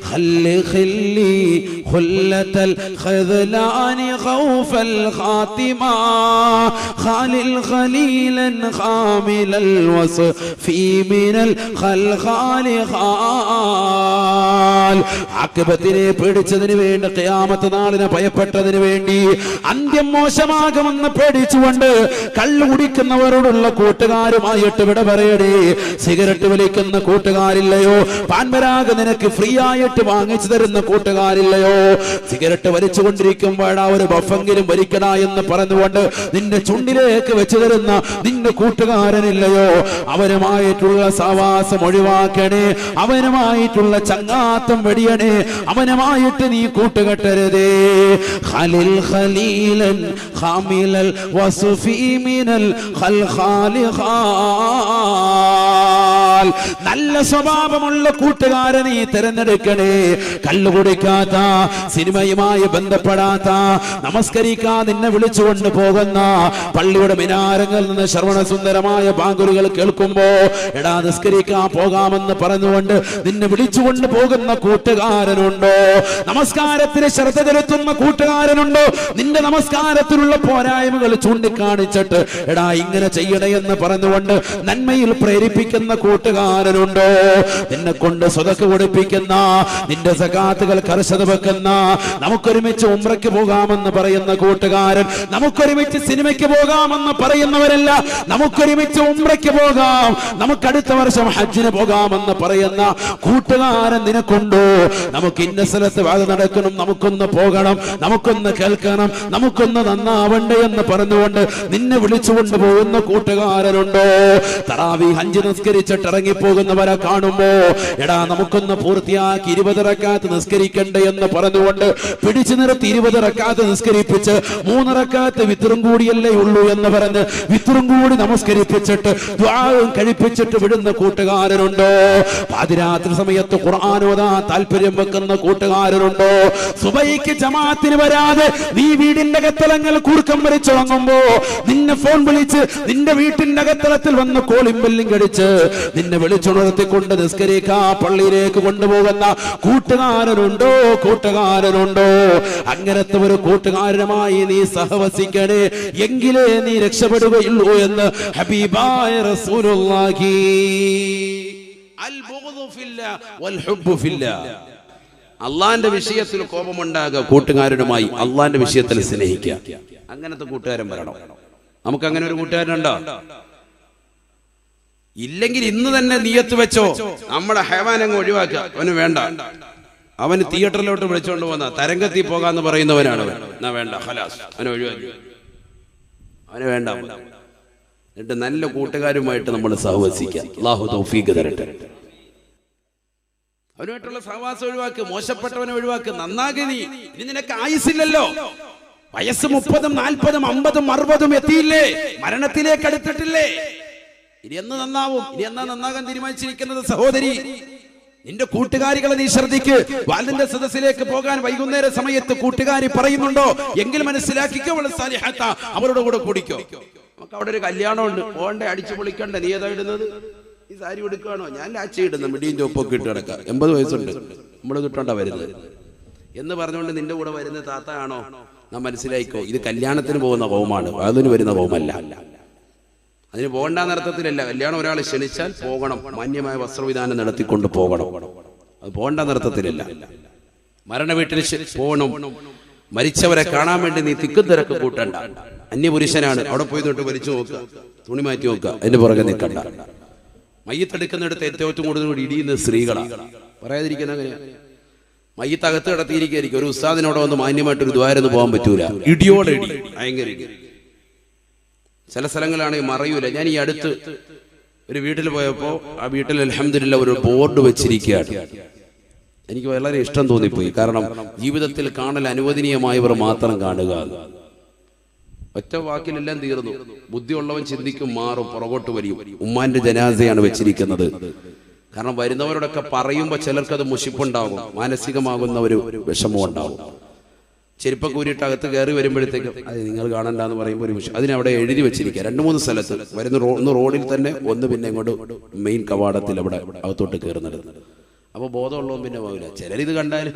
ഖല്ലി ഖല്ലി ഖുല്ലത്തുൽ ഖിദ്ലാനി ഖൗഫൽ ഖാതിമ ഖാലിൽ ഖലീലൻ خامل الوصف من الخلخال خال ആഖിബത്തിനെ പേടിച്ചതിന് വേണ്ടി ഖിയാമത്ത് നാളിനെ ഭയപ്പെട്ടതിന് വേണ്ടി അന്ത്യം മോശമാകുമെന്ന് പേടിച്ചുകൊണ്ട് കള്ളു കുടിക്കുന്നവരോടുള്ള കൂട്ടുകാരുമായിട്ട് വിട പറയണേ സിഗരറ്റ് വലിക്കുന്ന കൂട്ടുകാരില്ലയോ പാൻപരാഗ് നിനക്ക് ഫ്രീ ആയിട്ട് വാങ്ങിച്ചു തരുന്ന കൂട്ടുകാരില്ലയോ സിഗരറ്റ് വലിച്ചുകൊണ്ടിരിക്കുമ്പോഴാ ഒരു ബഫെങ്കിലും വലിക്കണ എന്ന് പറഞ്ഞുകൊണ്ട് നിന്റെ ചുണ്ടിലേക്ക് വെച്ചു തരുന്ന നിന്റെ കൂട്ടുകാരനില്ലയോ അവനുമായിട്ടുള്ള സഹവാസം ഒഴിവാക്കണേ അവനുമായിട്ടുള്ള ചങ്ങാത്തം വെടിയണേ അവനുമായിട്ട് നീ കൂട്ടുകെട്ടരുതേ ഖലിൽ ഖലീലൻ ഖാമിലൽ വസ്ഫി മിനൽ ഖൽഖാലി ഖാൽ നല്ല സ്വഭാവമുള്ള കൂട്ടുകാരെ നീ തിരഞ്ഞെടുക്കണേ കള്ളു കുടിക്കാത്ത സിനിമയുമായി ബന്ധപ്പെടാത്ത നമസ്കരിക്കാൻ നിന്നെ വിളിച്ചുകൊണ്ട് പോകുന്ന പള്ളിയുടെ മിനാരങ്ങളിൽ നിന്ന് ശ്രവണസുന്ദരമായ ബാങ്കുകൾ കേൾക്കുമ്പോ എടാ നിസ്കരിക്കാൻ പോകാമെന്ന് പറഞ്ഞുകൊണ്ട് നിന്നെ വിളിച്ചുകൊണ്ട് പോകുന്ന കൂട്ടുകാരനുണ്ടോ നമസ്കാരത്തിന് ശ്രദ്ധ ചെലുത്തുന്ന കൂട്ടുകാരനുണ്ടോ നിന്റെ നമസ്കാരത്തിലുള്ള പോരായ്മകൾ ചൂണ്ടിക്കാണിച്ചിട്ട് എടാ ഇങ്ങനെ ചെയ്യണേ എന്ന് പറഞ്ഞുകൊണ്ട് നന്മയിൽ പ്രേരിപ്പിക്കുന്ന കൂട്ടുകാരനുണ്ടോ നിന്നെ കൊണ്ട് സ്വതക്ക് കൊടുപ്പിക്കുന്ന നിന്റെ സകാത്തുകൾ കർശന വെക്കുന്ന നമുക്കൊരുമിച്ച് ഉംറയ്ക്ക് പോകാമെന്ന് പറയുന്ന കൂട്ടുകാരൻ നമുക്കൊരുമിച്ച് സിനിമയ്ക്ക് പോകാമെന്ന് പറയുന്നവരല്ല നമുക്കൊരുമിച്ച് ഉംറയ്ക്ക് പോകാം നമുക്ക് അടുത്ത വർഷം ഹജ്ജിന് പോകാമെന്ന് പറയുന്ന കൂട്ടുകാരൻ നിനക്കുണ്ടോ നമുക്ക് ഇന്ന സ്ഥലത്ത് വാദം നടക്കണം നമുക്കൊന്ന് പോകണം നമുക്കൊന്ന് കേൾക്കണം നമുക്കൊന്ന് നന്നാവണ്ടേ എന്ന് പറഞ്ഞുകൊണ്ട് നിന്നെ വിളിച്ചുകൊണ്ട് പോകുന്ന കൂട്ടുകാരനുണ്ടോ തറാവീഹ് ഹജ്ജ് നിസ്കരിച്ചിട്ട് ഇറങ്ങിപ്പോകുന്നവരെ കാണുമ്പോ എടാ നമുക്കൊന്ന് പൂർത്തിയാക്കി 20 റക്അത്ത് നിസ്കരിക്കണ്ടേ എന്ന് പറഞ്ഞുകൊണ്ട് പിടിച്ചു നിർത്തി 20 റക്അത്ത് നിസ്കരിപ്പിച്ച് 3 റക്അത്ത് വിത്റും കൂടിയല്ലേ ഉള്ളൂ എന്ന് പറഞ്ഞ് വിത്റും കൂടി നമസ്കരിപ്പിച്ചിട്ട് ദുആവും കഴിപ്പിച്ചിട്ട് വിടുന്ന കൂട്ടുകാരനുണ്ടോ പാതിരാത്രി സമയത്ത് ഖുർആൻ ഓതാൻ താല്പര്യം വെക്കുന്ന കൂട്ടുകാരനുണ്ടോ സുബഹിക്ക് ജമാഅത്തിന് വരാതെ നീ വീടിന്റെ അകത്തളങ്ങൾ കൂർക്കം വരച്ചു വാങ്ങുമ്പോ നിന്നെ ഫോൺ വിളിച്ച് നിന്റെ വീട്ടിന്റെ അകത്തളത്തിൽ വന്ന് കോളിംഗ് ബെല്ലും കടിച്ച് നിന്നെ വിളിച്ചുണർത്തിക്കൊണ്ട് നിസ്കരിക്കാ പള്ളിയിലേക്ക് കൊണ്ടുപോകുന്ന കൂട്ടുകാരനുണ്ടോ കൂട്ടുകാരനുണ്ടോ അങ്ങനത്തെ ഒരു കൂട്ടുകാരനുമായി നീ സഹവസിക്കണേ എങ്കിലേ നീ രക്ഷപ്പെടുകയുള്ളൂ എന്ന് ഹബീബായ റസൂലുള്ളാഹി അൽ ബുഗ്ദു ഫില്ലാ വൽ ഹുബ്ബു ഫില്ലാ അള്ളാന്റെ വിഷയത്തിൽ കോപമുണ്ടാകുക കൂട്ടുകാരനുമായി അള്ളാന്റെ വിഷയത്തിൽ സ്നേഹിക്കുക അങ്ങനത്തെ കൂട്ടുകാരൻ വരണം നമുക്ക് അങ്ങനെ ഒരു കൂട്ടുകാരനുണ്ടോ ഇല്ലെങ്കിൽ ഇന്ന് തന്നെ നിയത്ത് വെച്ചോ നമ്മുടെ ഹൈവാൻ അങ്ങ് ഒഴിവാക്കുക അവന് വേണ്ട അവന് തിയേറ്ററിലോട്ട് വിളിച്ചോണ്ട് പോകുന്ന തരംഗത്തിൽ പോകാന്ന് പറയുന്നവനാണ് എന്നാ വേണ്ട ഖലാസ് അവനെ ഒഴിവാക്കി അവന് വേണ്ട എന്നിട്ട് നല്ല കൂട്ടുകാരുമായിട്ട് നമ്മൾ സഹവസിക്കുക അല്ലാഹു തൗഫീഖ് തരട്ടെ അവനുമായിട്ടുള്ള സഹവാസം ഒഴിവാക്ക് മോശപ്പെട്ടവനെ ഒഴിവാക്ക് നന്നാകെ നീ ഇനി നിനക്ക് ആയുസില്ലല്ലോ വയസ്സ് 30, 40, 50, 60 എത്തിയില്ലേ മരണത്തിലേക്ക് അടുത്തിട്ടില്ലേ ഇനി എന്ന് നന്നാവും ഇനി എന്നാ നന്നാകാൻ തീരുമാനിച്ചിരിക്കുന്നത് സഹോദരി നിന്റെ കൂട്ടുകാരികളെ നീ ശ്രദ്ധിക്ക് വാലിന്റെ സദസ്സിലേക്ക് പോകാൻ വൈകുന്നേര സമയത്ത് കൂട്ടുകാരി പറയുന്നുണ്ടോ എങ്കിൽ മനസ്സിലാക്കിക്കോ അവൾ സാലിഹത്ത അവരുടെ കൂടെ കൂടിക്കോ നമുക്ക് അവിടെ ഒരു കല്യാണം ഉണ്ട് ഓണ്ടെ അടിച്ചു പൊളിക്കണ്ട നീ ഏതാ ഇടുന്നത് ഈ സാരി എടുക്കുകയാണോ ഞാൻ ലാച്ചി ഇടുന്ന മിടിയും ചോപ്പൊക്കെ ഇട്ട് കിടക്കാം 80 വയസ്സുണ്ട് നമ്മൾ കിട്ടണ്ട വരുന്നത് എന്ന് പറഞ്ഞുകൊണ്ട് നിന്റെ കൂടെ വരുന്ന താത്ത ആണോ നാം മനസ്സിലായിക്കോ ഇത് കല്യാണത്തിന് പോകുന്ന ഹോമാണ് അതിന് വരുന്ന ഹോമല്ല അതിന് പോകണ്ടെന്ന അർത്ഥത്തിലല്ല കല്യാണം ഒരാൾ ക്ഷണിച്ചാൽ പോകണം മാന്യമായ വസ്ത്രവിധാനം നടത്തിക്കൊണ്ട് പോകണം അത് പോകണ്ടെന്ന അർത്ഥത്തിലല്ല മരണ വീട്ടിൽ പോകണം മരിച്ചവരെ കാണാൻ വേണ്ടി നീ തിക്കും തിരക്ക് കൂട്ടണ്ട. അന്യപുരുഷനാണ്, അവിടെ പോയി തൊട്ട് വലിച്ചു നോക്കുക, തുണി മാറ്റി നോക്കുക, അതിന്റെ പുറകെ നിൽക്കണ്ട. മയ്യത്തെടുക്കുന്നിടത്ത് ഏറ്റവും കൂടുതൽ ഇടിയുന്ന സ്ത്രീകളാണ്. പറയാതിരിക്കുന്ന അങ്ങനെയാണ്. മയ്യത്ത് അകത്ത് കിടത്തിയിരിക്കും. ഒരു ഉസ്താദിനോട് വന്ന് മാന്യമായിട്ടൊരു ദ്വാരന്ന് പോകാൻ പറ്റൂല, ഇടിയോടെ ഇടി, ഭയങ്കര ഇടി. ചില സ്ഥലങ്ങളാണെങ്കിൽ മറയൂല. ഞാൻ ഈ അടുത്ത് ഒരു വീട്ടിൽ പോയപ്പോൾ ആ വീട്ടിൽ അൽഹംദുലില്ലാഹ് ഒരു ബോർഡ് വെച്ചിരിക്കുകയാണ്. എനിക്ക് വളരെ ഇഷ്ടം തോന്നിപ്പോയി. കാരണം ജീവിതത്തിൽ കാണൽ അനുവദനീയമായവർ മാത്രം കാണുക. ഒറ്റ വാക്കിലെല്ലാം തീർന്നു. ബുദ്ധിയുള്ളവൻ ചിന്തിക്കും, മാറും, പുറകോട്ട് വരും. ഉമ്മാന്റെ ജനാസയാണ് വെച്ചിരിക്കുന്നത്. കാരണം വരുന്നവരോടൊക്കെ പറയുമ്പോൾ ചിലർക്കത് മുഷിപ്പുണ്ടാകും, മാനസികമാകുന്ന ഒരു വിഷമം ഉണ്ടാകും. ചെരുപ്പക്കൂരിട്ട് അകത്ത് കയറി വരുമ്പോഴത്തേക്കും അത് നിങ്ങൾ കാണണ്ടെന്ന് പറയുമ്പോൾ ഒരു വിഷയം അതിനവിടെ എഴുതി വെച്ചിരിക്കുക. 2-3 സ്ഥലത്ത് വരുന്ന ഒന്ന് റോഡിൽ തന്നെ, ഒന്ന് പിന്നെ ഇങ്ങോട്ട് മെയിൻ കവാടത്തിൽ അവിടെ അകത്തോട്ട് കയറുന്നത്. അപ്പോൾ ബോധമുള്ളവൻ പിന്നെ പോകില്ല. ചിലരിത് കണ്ടാൽ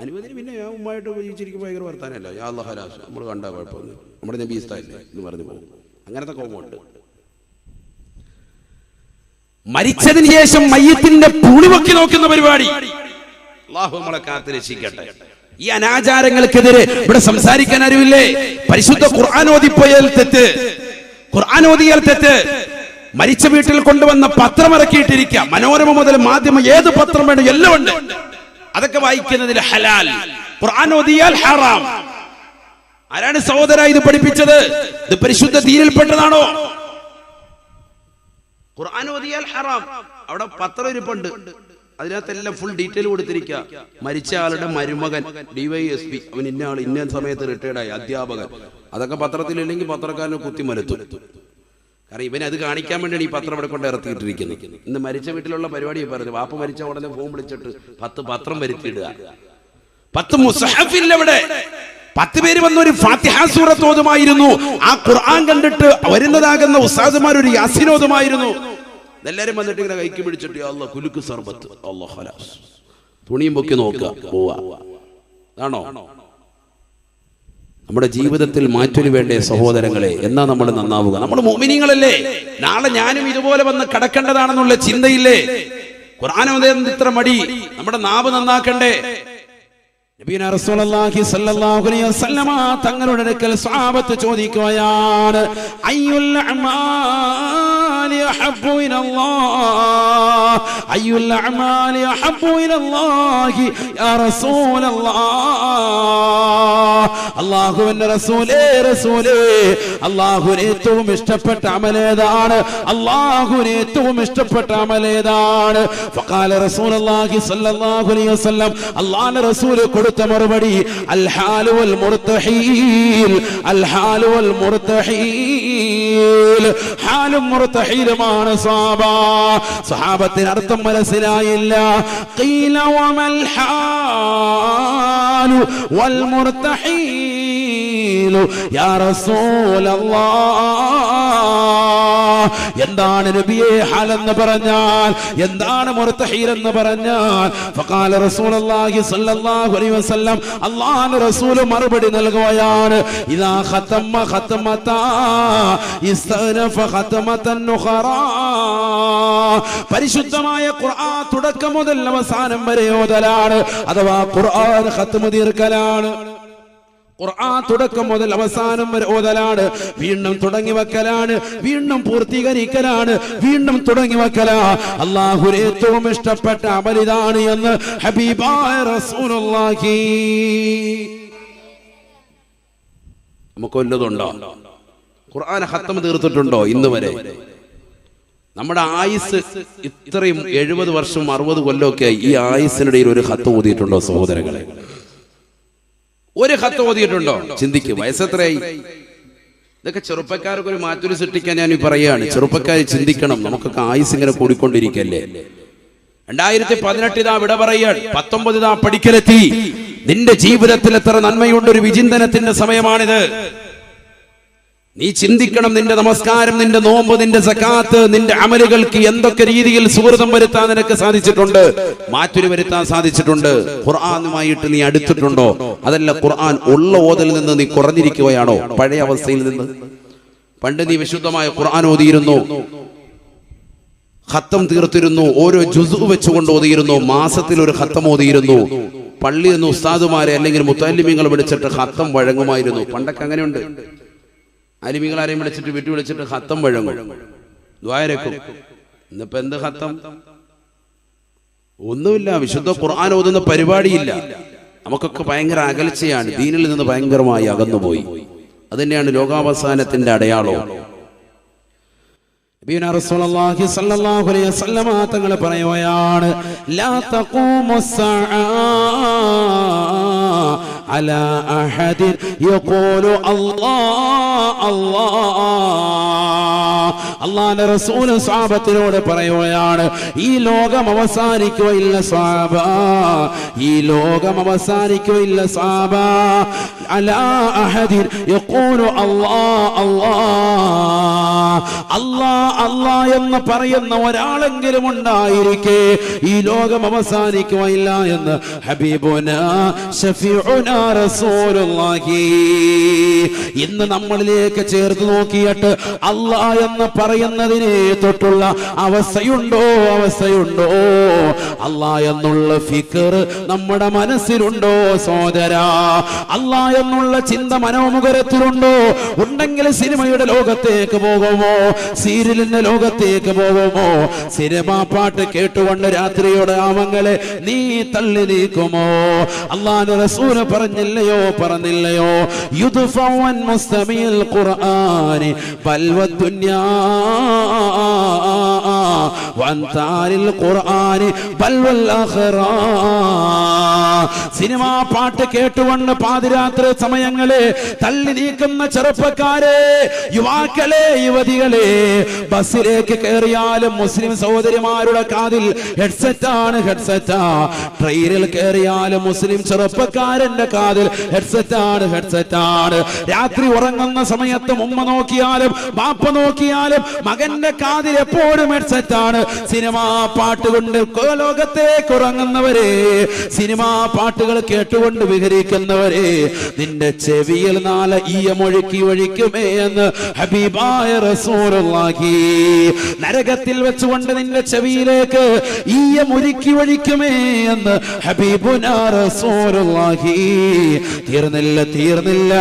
അനുവദനം പിന്നെ ഞാൻ ഉമ്മായിട്ട് ജീവിച്ചിരിക്കും, ഭയങ്കര വർത്താനല്ല, യാ അല്ലാഹ് ഹലാസ്, നമ്മൾ കണ്ടാൽ കുഴപ്പമൊന്നും, നമ്മുടെ നബി ഇസ്തായില്ലേ എന്ന് പറഞ്ഞു പോകും. അങ്ങനത്തെ കോപമുണ്ട്. മരിച്ചതിന് ശേഷം മയ്യത്തിന്റെ പുളിവൊക്കി നോക്കുന്ന പരിപാടി അല്ലാഹു നമ്മളെ കാത്ത് രക്ഷിക്കട്ടെ. ഈ അനാചാരങ്ങൾക്കെതിരെ ഇവിടെ സംസാരിക്കാൻ അറിവില്ലേ? പരിശുദ്ധ ഖുർആൻ ഓതിപ്പോയാൽ തെറ്റ്, ഖുർആൻ ഓതിയാൽ തെറ്റ്. മരിച്ച വീട്ടിൽ കൊണ്ടുവന്ന പത്രം ഇറക്കിയിട്ടിരിക്കുക. മനോരമ മുതൽ മാധ്യമം ഏത് പത്രം വേണം എല്ലാം ഉണ്ട്. അതൊക്കെ വായിക്കുന്നതിൽ ഹലാൽ, ഖുർആൻ ഓതിയാൽ ഹറാം. ആരാണ് സഹോദര ഇത് പഠിപ്പിച്ചത്? ഇത് പരിശുദ്ധ ദീനിൽപ്പെട്ടതാണോ? ഖുർആൻ ഓതിയാൽ ഹറാം. അവിടെ പത്രം ഇരിപ്പുണ്ട്, അതിനകത്തെല്ലാം ഫുൾ ഡീറ്റെയിൽ കൊടുത്തിരിക്കുക. മരിച്ച ആളുടെ മരുമകൻ DYSP, അവൻ ഇന്ന ആൾ ഇന്ന സമയത്ത് റിട്ടയർഡായി, അധ്യാപകൻ. അതൊക്കെ പത്രത്തിലില്ലെങ്കിൽ പത്രക്കാരനെ കുത്തിമലത്തും. കാരണം ഇവൻ അത് കാണിക്കാൻ വേണ്ടിയാണ് ഈ പത്രം ഇവിടെ കൊണ്ട് ഇറത്തിയിട്ടിരിക്കുന്നത്. ഇന്ന് മരിച്ച വീട്ടിലുള്ള പരിപാടി പറഞ്ഞു. വാപ്പ മരിച്ച ഉടനെ ഫോൺ വിളിച്ചിട്ട് 10 പത്രം വരുത്തിയിടുക. 10 മുസ്ഹഫില്ലവിടെ 10 പേര് വന്ന ഒരു ഫാത്തിഹ സൂറത്ത് ഓതുമായിരുന്നു. ആ ഖുർആൻ കണ്ടിട്ട് വരുന്നതാകുന്ന ഉസ്താദുമാർ ഒരു യാസീൻ ഓതുമായിരുന്നു. എല്ലാരും വന്നിട്ട് ഇങ്ങനെ കൈക്ക് പിടിച്ചിട്ട് അല്ലാഹ് കുലുക്ക് സർബത്ത്, അല്ലാഹ് ഖലാസ്, തുണിയും പൊക്കി നോക്കുക, പോവാ. ആണോ നമ്മുടെ ജീവിതത്തിൽ മാറ്റൊരു വേണ്ടേ സഹോദരങ്ങളെ? എന്നാ നമ്മൾ നന്നാവുക? നമ്മൾ മുഅ്മിനീങ്ങളല്ലേ? നാളെ ഞാനും ഇതുപോലെ വന്ന് കടക്കേണ്ടതാണെന്നുള്ള ചിന്തയില്ലേ? ഖുർആൻ ഓതാൻ ഇത്ര മടി? നമ്മുടെ നാവ് നന്നാക്കണ്ടേ? നബിയുനാ റസൂലുള്ളാഹി സ്വല്ലല്ലാഹു അലൈഹി വസല്ലമ തങ്ങളുടെ അടുക്കൽ സ്വഹാബത്ത് ചോദിക്കുകയാണ്, അയ്യുൽ അഅമാലി അഹബ്ബു ഇലല്ലാഹ്, അയ്യുൽ അഅമാലി അഹബ്ബു ഇലല്ലാഹി യാ റസൂലല്ലാഹ്. അല്ലാഹുവിന്റെ റസൂലേ, റസൂലേ, അല്ലാഹുവിന് ഏറ്റവും ഇഷ്ടപ്പെട്ട അമലേതാണ്? അല്ലാഹുവിന് ഏറ്റവും ഇഷ്ടപ്പെട്ട അമലേതാണ്? ഫഖാല റസൂലുള്ളാഹി സ്വല്ലല്ലാഹു അലൈഹി വസല്ലം, അല്ലാഹുവിന്റെ റസൂൽ കൊടുത്ത മറുപടി, അൽ ഹാലു വൽ മുർതഹീൽ, അൽ ഹാലു വൽ മുർതഹീൽ. ഹാലും മുർതഹീലുമാണ് സഹാബത്തിന് അർത്ഥം മനസ്സിലായില്ല. ഖീല വമൽ ഹാലു വൽ മുർതഹീൽ യാ റസൂലല്ലാഹ്. എന്താണ് നബിയെ ഹാൽ എന്ന് പറഞ്ഞാൽ? എന്താണ് മുർതഹീൽ എന്ന് പറഞ്ഞാൽ? ഫഖാല റസൂലുള്ളാഹി സ്വല്ലല്ലാഹു അലൈഹി വസല്ലം, അല്ലാഹുവിന്റെ റസൂൽ മറുപടി നൽകുകയാണ്, ഇദാ ഖതമ ഖതമത ഇസ്തനഫ ഖതമതൻ ഉഖറാ. പരിശുദ്ധമായ ഖുർആൻ തുടക്കം മുതൽ അവസാനം വരെ ഓതലാണ്, അഥവാ ഖുർആൻ ഖത്മ തീർക്കലാണ്. ഖുർആൻ തുടക്കം മുതൽ അവസാനം വരെ ഓതലാണ്, വീണ്ടും തുടങ്ങി വെക്കലാണ്, വീണ്ടും പൂർത്തീകരിക്കലാണ്, വീണ്ടും തുടങ്ങി വെക്കലാ. അല്ലാഹുവിന് ഏറ്റവും ഇഷ്ടപ്പെട്ട അമലിതാണ് എന്ന് ഹബീബായ റസൂലുള്ളാഹി. നമുക്ക് വല്ലതുണ്ടോ? ഖുർആൻ ഖത്മ തീർത്തിട്ടുണ്ടോ ഇന്ന് വരെ? നമ്മുടെ ആയുസ് ഇത്രയും 70 വർഷം 60 കൊല്ലമൊക്കെ ആയി. ഈ ആയുസിനിടയിൽ ഒരു ഖത്ത് ഓതിയിട്ടുണ്ടോ സഹോദരങ്ങളെ? ഒരു ഖത്ത് ഓതിയിട്ടുണ്ടോ? ചിന്തിക്കും. വയസ്സെത്രയായി? ഇതൊക്കെ ചെറുപ്പക്കാർക്ക് ഒരു മാറ്റൊരു സൃഷ്ടിക്കാൻ ഞാൻ പറയുകയാണ്. ചെറുപ്പക്കാർ ചിന്തിക്കണം. നമുക്കൊക്കെ ആയുസ് ഇങ്ങനെ കൂടിക്കൊണ്ടിരിക്കല്ലേ. 2018 ഇതാ വിട പറയാൻ, 19 ഇതാ പഠിക്കലെത്തി. നിന്റെ ജീവിതത്തിൽ എത്ര നന്മയുണ്ട്, ഒരു വിചിന്തനത്തിന്റെ സമയമാണിത്. നീ ചിന്തിക്കണം. നിന്റെ നമസ്കാരം, നിന്റെ നോമ്പ്, നിന്റെ സകാത്ത്, നിന്റെ അമലുകൾക്ക് എന്തൊക്കെ രീതിയിൽ സുഹൃതം വരുത്താൻ നിനക്ക് സാധിച്ചിട്ടുണ്ട്, മാറ്റൊരു വരുത്താൻ സാധിച്ചിട്ടുണ്ട്. ഖുർആനുമായിട്ട് നീ അടുത്തിട്ടുണ്ടോ? അതല്ല ഖുർആൻ ഉള്ള ഓതലിൽ നിന്ന് നീ കുറഞ്ഞിരിക്കുകയാണോ പഴയ അവസ്ഥയിൽ നിന്ന്? പണ്ട് നീ വിശുദ്ധമായ ഖുർആൻ ഓതിയിരുന്നു, ഖത്തം തീർത്തിരുന്നു, ഓരോ ജുസു വെച്ചുകൊണ്ട് ഓതിയിരുന്നു, മാസത്തിൽ ഒരു ഖത്തം ഓതിയിരുന്നു. പള്ളിയിൽ നിന്ന് ഉസ്താദുമാരെ അല്ലെങ്കിൽ മുത്തല്ലിമീങ്ങൾ വിളിച്ചിട്ട് ഖത്തം വഴങ്ങുമായിരുന്നു. പണ്ടൊക്കെ അങ്ങനെയുണ്ട്. അലിമീങ്ങൾ ആരെയും വിളിച്ചിട്ട് വീട്ടിൽ വിളിച്ചിട്ട് ഖത്തം വഴങ്ങും, ദ്വാരക്കും. ഇന്നിപ്പോ എന്ത് ഖത്തം? ഒന്നുമില്ല. വിശുദ്ധ ഖുർആൻ ഓതുന്ന പരിപാടിയില്ല. നമുക്കൊക്കെ ഭയങ്കര അകൽച്ചയാണ്, ദീനിൽ നിന്ന് ഭയങ്കരമായി അകന്നുപോയി. അത് തന്നെയാണ് ലോകാവസാനത്തിന്റെ അടയാളം. റസൂലുള്ളാഹി സ്വല്ലല്ലാഹു അലൈഹി വസല്ലം തങ്ങൾ പറയുകയാണ്, ലാ തഖൂമുസ്സാഅ അലാ അഹദിൻ യഖൂലു അല്ലാഹ് അല്ലാഹ്. അല്ലാഹുവിന്റെ റസൂൽ സ്വഹാബത്തിനോട് പറയുകയാണ്, ഈ ലോകം അവസാനിക്കുകയില്ല സ്വഹാബ, ഈ ലോകം അവസാനിക്കുകയില്ല സ്വഹാബ, അലാ അഹദിൻ യഖൂലു അല്ലാഹ് അല്ലാഹ്, അല്ലാഹ് അല്ലാഹ് എന്ന് പറയുന്ന ഒരാളെങ്കിലും ഉണ്ടായിരിക്കെ ഈ ലോകം അവസാനിക്കുകയില്ല എന്ന് ഹബീബുനാ ശഫീഉനാ റസൂലുള്ളാഹി. ഇന്ന് നമ്മളിലേക്ക് ചേർത്ത് നോക്കിയിട്ട് അല്ലാഹ് എന്ന് പറയുന്നതിനെ തൊട്ടുള്ള അവസ്ഥയുണ്ടോ? അവസ്ഥയുണ്ടോ? അല്ലാഹ് എന്നുള്ള ഫിക്ർ നമ്മുടെ മനസ്സിലുണ്ടോ സഹോദരാ? അല്ലാഹ് എന്നുള്ള ചിന്ത മനോമുഖരത്തിലുണ്ടോ? ഉണ്ടെങ്കിൽ സിനിമയുടെ ലോകത്തേക്ക് പോകുമോ? സീരിയലിന്റെ ലോകത്തേക്ക് പോകുമോ? സിനിമാ പാട്ട് കേട്ടുകൊണ്ട് രാത്രിയുടെ ആമങ്ങളെ നീ തള്ളി നീക്കുമോ? അല്ലാഹുവിന്റെ റസൂൽ പറഞ്ഞില്ലയോ? പറഞ്ഞില്ലയോ? യുദ്ഫഉൻ മുസ്തമിൽ ഖുർആനി ബൽവദ്ദുനിയാ വൻതാരിൽ ഖുർആനി ബൽവൽ ആഖിറ. സിനിമാ പാട്ട് കേട്ടുകൊണ്ട് പാതിരാത്രി സമയങ്ങളെ തള്ളി നീക്കുന്ന ചെറുപ്പക്കാരെ, യുവാക്കളെ, യുവതികളെ, ബസ്സിലേക്ക് കയറിയാലും മുസ്ലിം സഹോദരിമാരുടെ കാതിൽ ഹെഡ്സെറ്റാണ്, ഹെഡ്സെറ്റാ. ട്രെയിനിൽ കയറിയാലും മുസ്ലിം ചെറുപ്പക്കാരന്റെ കാതിൽ ഹെഡ്സെറ്റാണ്, ഹെഡ്സെറ്റാണ്. രാത്രി ഉറങ്ങുന്ന സമയത്ത് ഉമ്മ നോക്കിയാലും ബാപ്പ നോക്കിയാലും മകന്റെ കാതിൽ എപ്പോഴും ഹെഡ്സെറ്റാണ്. സിനിമാ പാട്ട് കൊണ്ട് ലോകത്തേക്ക് ഉറങ്ങുന്നവരെ, സിനിമാ പാട്ടുകൾ കേട്ടുകൊണ്ട് വിഹരിക്കുന്നവരെ, നിന്റെ ചെവിയിൽ നാളെ ഈയമൊഴുക്കി ഒഴിക്കുമേ എന്ന് ഹബീബായ റസൂലുള്ളാഹി. നരകത്തിൽ വെച്ചുകൊണ്ട് നിന്റെ ചെവിയിലേക്ക് ഈയമൊഴുക്കി ഒഴിക്കുമേ എന്ന് ഹബീബുനാ റസൂലുള്ളാഹി. തീർന്നില്ല, തീർന്നില്ല.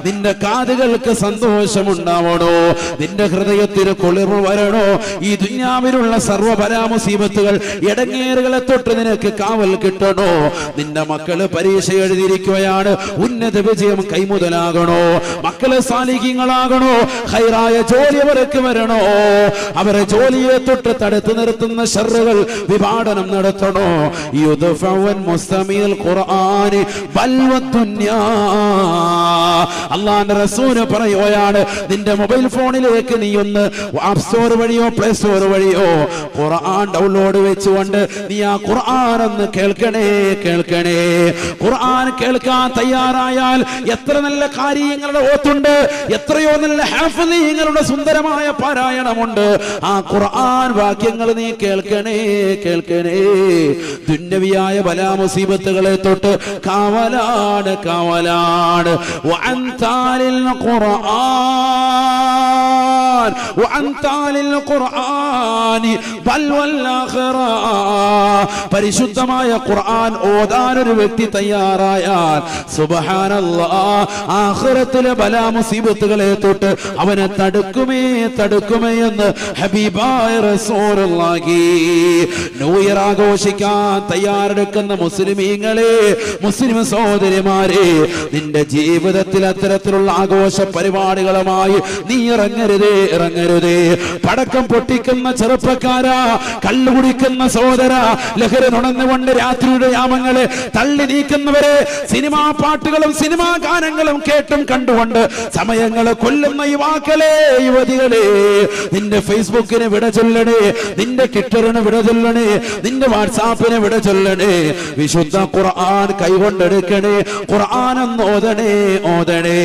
നിന്റെ കാതുകൾക്ക് സന്തോഷമുണ്ടാവണോ? നിന്റെ ഹൃദയത്തിന് കുളിർമ വരണോ? ഈ ദുനിയാവിലുള്ള സർവ്വപരാമുസീബത്തുകൾ, ഇടങ്ങേറുകളെ തൊട്ട് നിനക്ക് കാവൽ കിട്ടണോ? നിന്റെ മക്കള് പരീക്ഷ എഴുതിയിരിക്കുകയാണ്, ഉന്നത വിജയം കൈമുതലാകണോ? മക്കള് സാലിഹീങ്ങളാകണോ? ഖൈറായ ജോലി അവർക്ക് വരണോ? അവരെ ജോലിയെ തൊട്ട് തടുത്തു നിർത്തുന്ന ശർറുകൾ വിഭാടനം നടത്തണോ? യുദ്ഫഉൻ മുസ്തമിൽ ഖുർആനി ബൽവദ്ദുനിയാ. അല്ലാഹുവിന്റെ റസൂൽ പറയുകയാണ്, നിന്റെ മൊബൈൽ ഫോണിലേക്ക് നീ ഒന്ന് ആപ്പ് സ്റ്റോർ വഴിയോ പ്ലേ സ്റ്റോർ വഴിയോ ഖുർആൻ ഡൗൺലോഡ് വെച്ചുകൊണ്ട് നീ ആ ഖുർആൻ ഒന്ന് കേൾക്കണേ, കേൾക്കണേ. ഖുർആൻ കേൾക്കാൻ തയ്യാറായാൽ എത്ര നല്ല കാര്യങ്ങളുടെ ഓത്തുണ്ട്, എത്രയോ നല്ല ഹാഫിളീങ്ങളുടെ സുന്ദരമായ പാരായണമുണ്ട്. ആ ഖുർആൻ വാക്യങ്ങൾ നീ കേൾക്കണേ, കേൾക്കണേ. ദുന്യവിയായ ബലാമുസീബത്തുകളെ തൊട്ട് കാവലാണ്, കാവലാണ്. വഅൻതാലിൽ ഖുർആൻ വഅൻതാലിൽ ഖുർആനി ബൽവൽ ആഖിറ. പരിശുദ്ധമായ ഖുർആൻ ഓതാൻ ഒരു വ്യക്തി തയ്യാറായാൽ സുബ്ഹാനല്ലാഹ്, ആഖിറത്തിലെ ബലാമുസീബത്തുകളെ തൊട്ട് അവനെ തടുക്കുമേ, തടുക്കുമേ എന്ന് ഹബീബായ റസൂലുള്ളാഹി. ന്യൂ ഇയർ ആഘോഷിക്കാൻ തയ്യാറെടുക്കുന്ന മുസ്ലിമീങ്ങളെ, മുസ്ലിം സഹോദരിമാരെ, നിന്റെ ജീവിതത്തിൽ അത്തരത്തിലുള്ള ആഘോഷ പരിപാടികളുമായി നീ ഇറങ്ങരുതേ, ഇറങ്ങരുതേ. പടക്കം പൊട്ടിക്കുന്ന ചെറുപ്പക്കാരാ, കള്ളു കുടിക്കുന്ന സഹോദര, ലഹരി നുണന്നുകൊണ്ട് രാത്രിയുടെ യാമങ്ങളെ തള്ളി നീക്കുന്നവരെ, സിനിമാ പാട്ടുകളും സിനിമാ ഗാനങ്ങളും കേട്ടും കണ്ടുകൊണ്ട് സമയങ്ങളെ കൊല്ലുന്ന യുവാക്കളെ, യുവതികളെ, നിന്റെ ഫേസ്ബുക്കിന് വിട ചൊല്ലണേ, നിന്റെ ട്വിറ്ററിന് വിട ചൊല്ലണേ, നിന്റെ വാട്സാപ്പിന് വിട ചൊല്ലണേ. വിശുദ്ധ ഖുർആൻ കൈകൊണ്ടെടുക്കണേ, ഖുർആൻ ഒന്ന് ഓതണേ, ഓതണേ.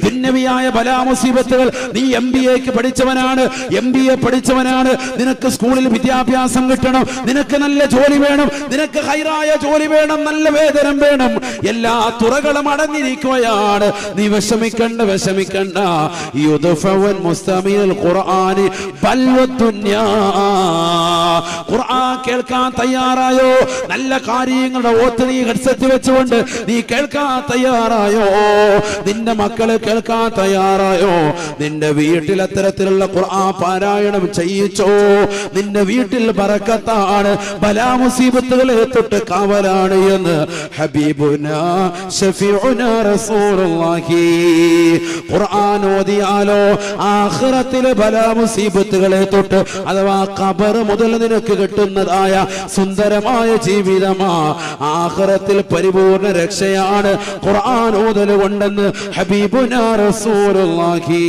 ദുന്യവിയായ ബലാമുസീബത്തുകൾ, നീ MBA പഠിച്ചവനാണ്, MBA പഠിച്ചവനാണ്, നിനക്ക് സ്കൂളിൽ വിദ്യാഭ്യാസം കിട്ടണം, നിനക്ക് നല്ല ജോലി വേണം, നിനക്ക് ഹൈറായ ജോലി വേണം, നല്ല വേതനം സേവനം വേണം. എല്ലാ തുറകളും അടഞ്ഞിരിക്കുകയാണ്. നീ വിഷമിക്കണ്ട. യുദ്ഫവൻ മുസ്തമിൽ ഖുർആനി ബൽവദ്ദുന്യാ. ഖുർആൻ കേൾക്കാൻ തയ്യാറായോ? നല്ല കാര്യങ്ങളുടെ ഓത്ത് നീ ഹെഡ്സെറ്റ് വെച്ചുകൊണ്ട് നീ കേൾക്കാൻ തയ്യാറായോ? നിന്റെ മക്കള് കേൾക്കാൻ തയ്യാറായോ? നിന്റെ വീട്ടിൽ അത്തരത്തിലുള്ള ഖുർആൻ പാരായണം ചെയ്യിച്ചോ? നിന്റെ വീട്ടിൽ ബറക്കത്താണ്, ബലാ മുസീബത്തുകളെ തൊട്ട് കാവലാണ് എന്ന് ഹബീബുനാ ശഫീഉനാ റസൂലുള്ളാഹി. ഖുർആൻ ഓതിയാലോ ആഖിറത്തിലെ ബലാ മുസീബത്തുകളെ തൊട്ട് അഥവാ ഖബർ മുതൽ നിനക്ക് കിട്ടുന്നതായ സുന്ദരമായ ജീവിതമാ, ആഖിറത്തിൽ പരിപൂർണ രക്ഷയാണ് ഖുർആൻ ഓതൽ കൊണ്ടെന്ന് ഹബീബുനാ റസൂലുള്ളാഹി.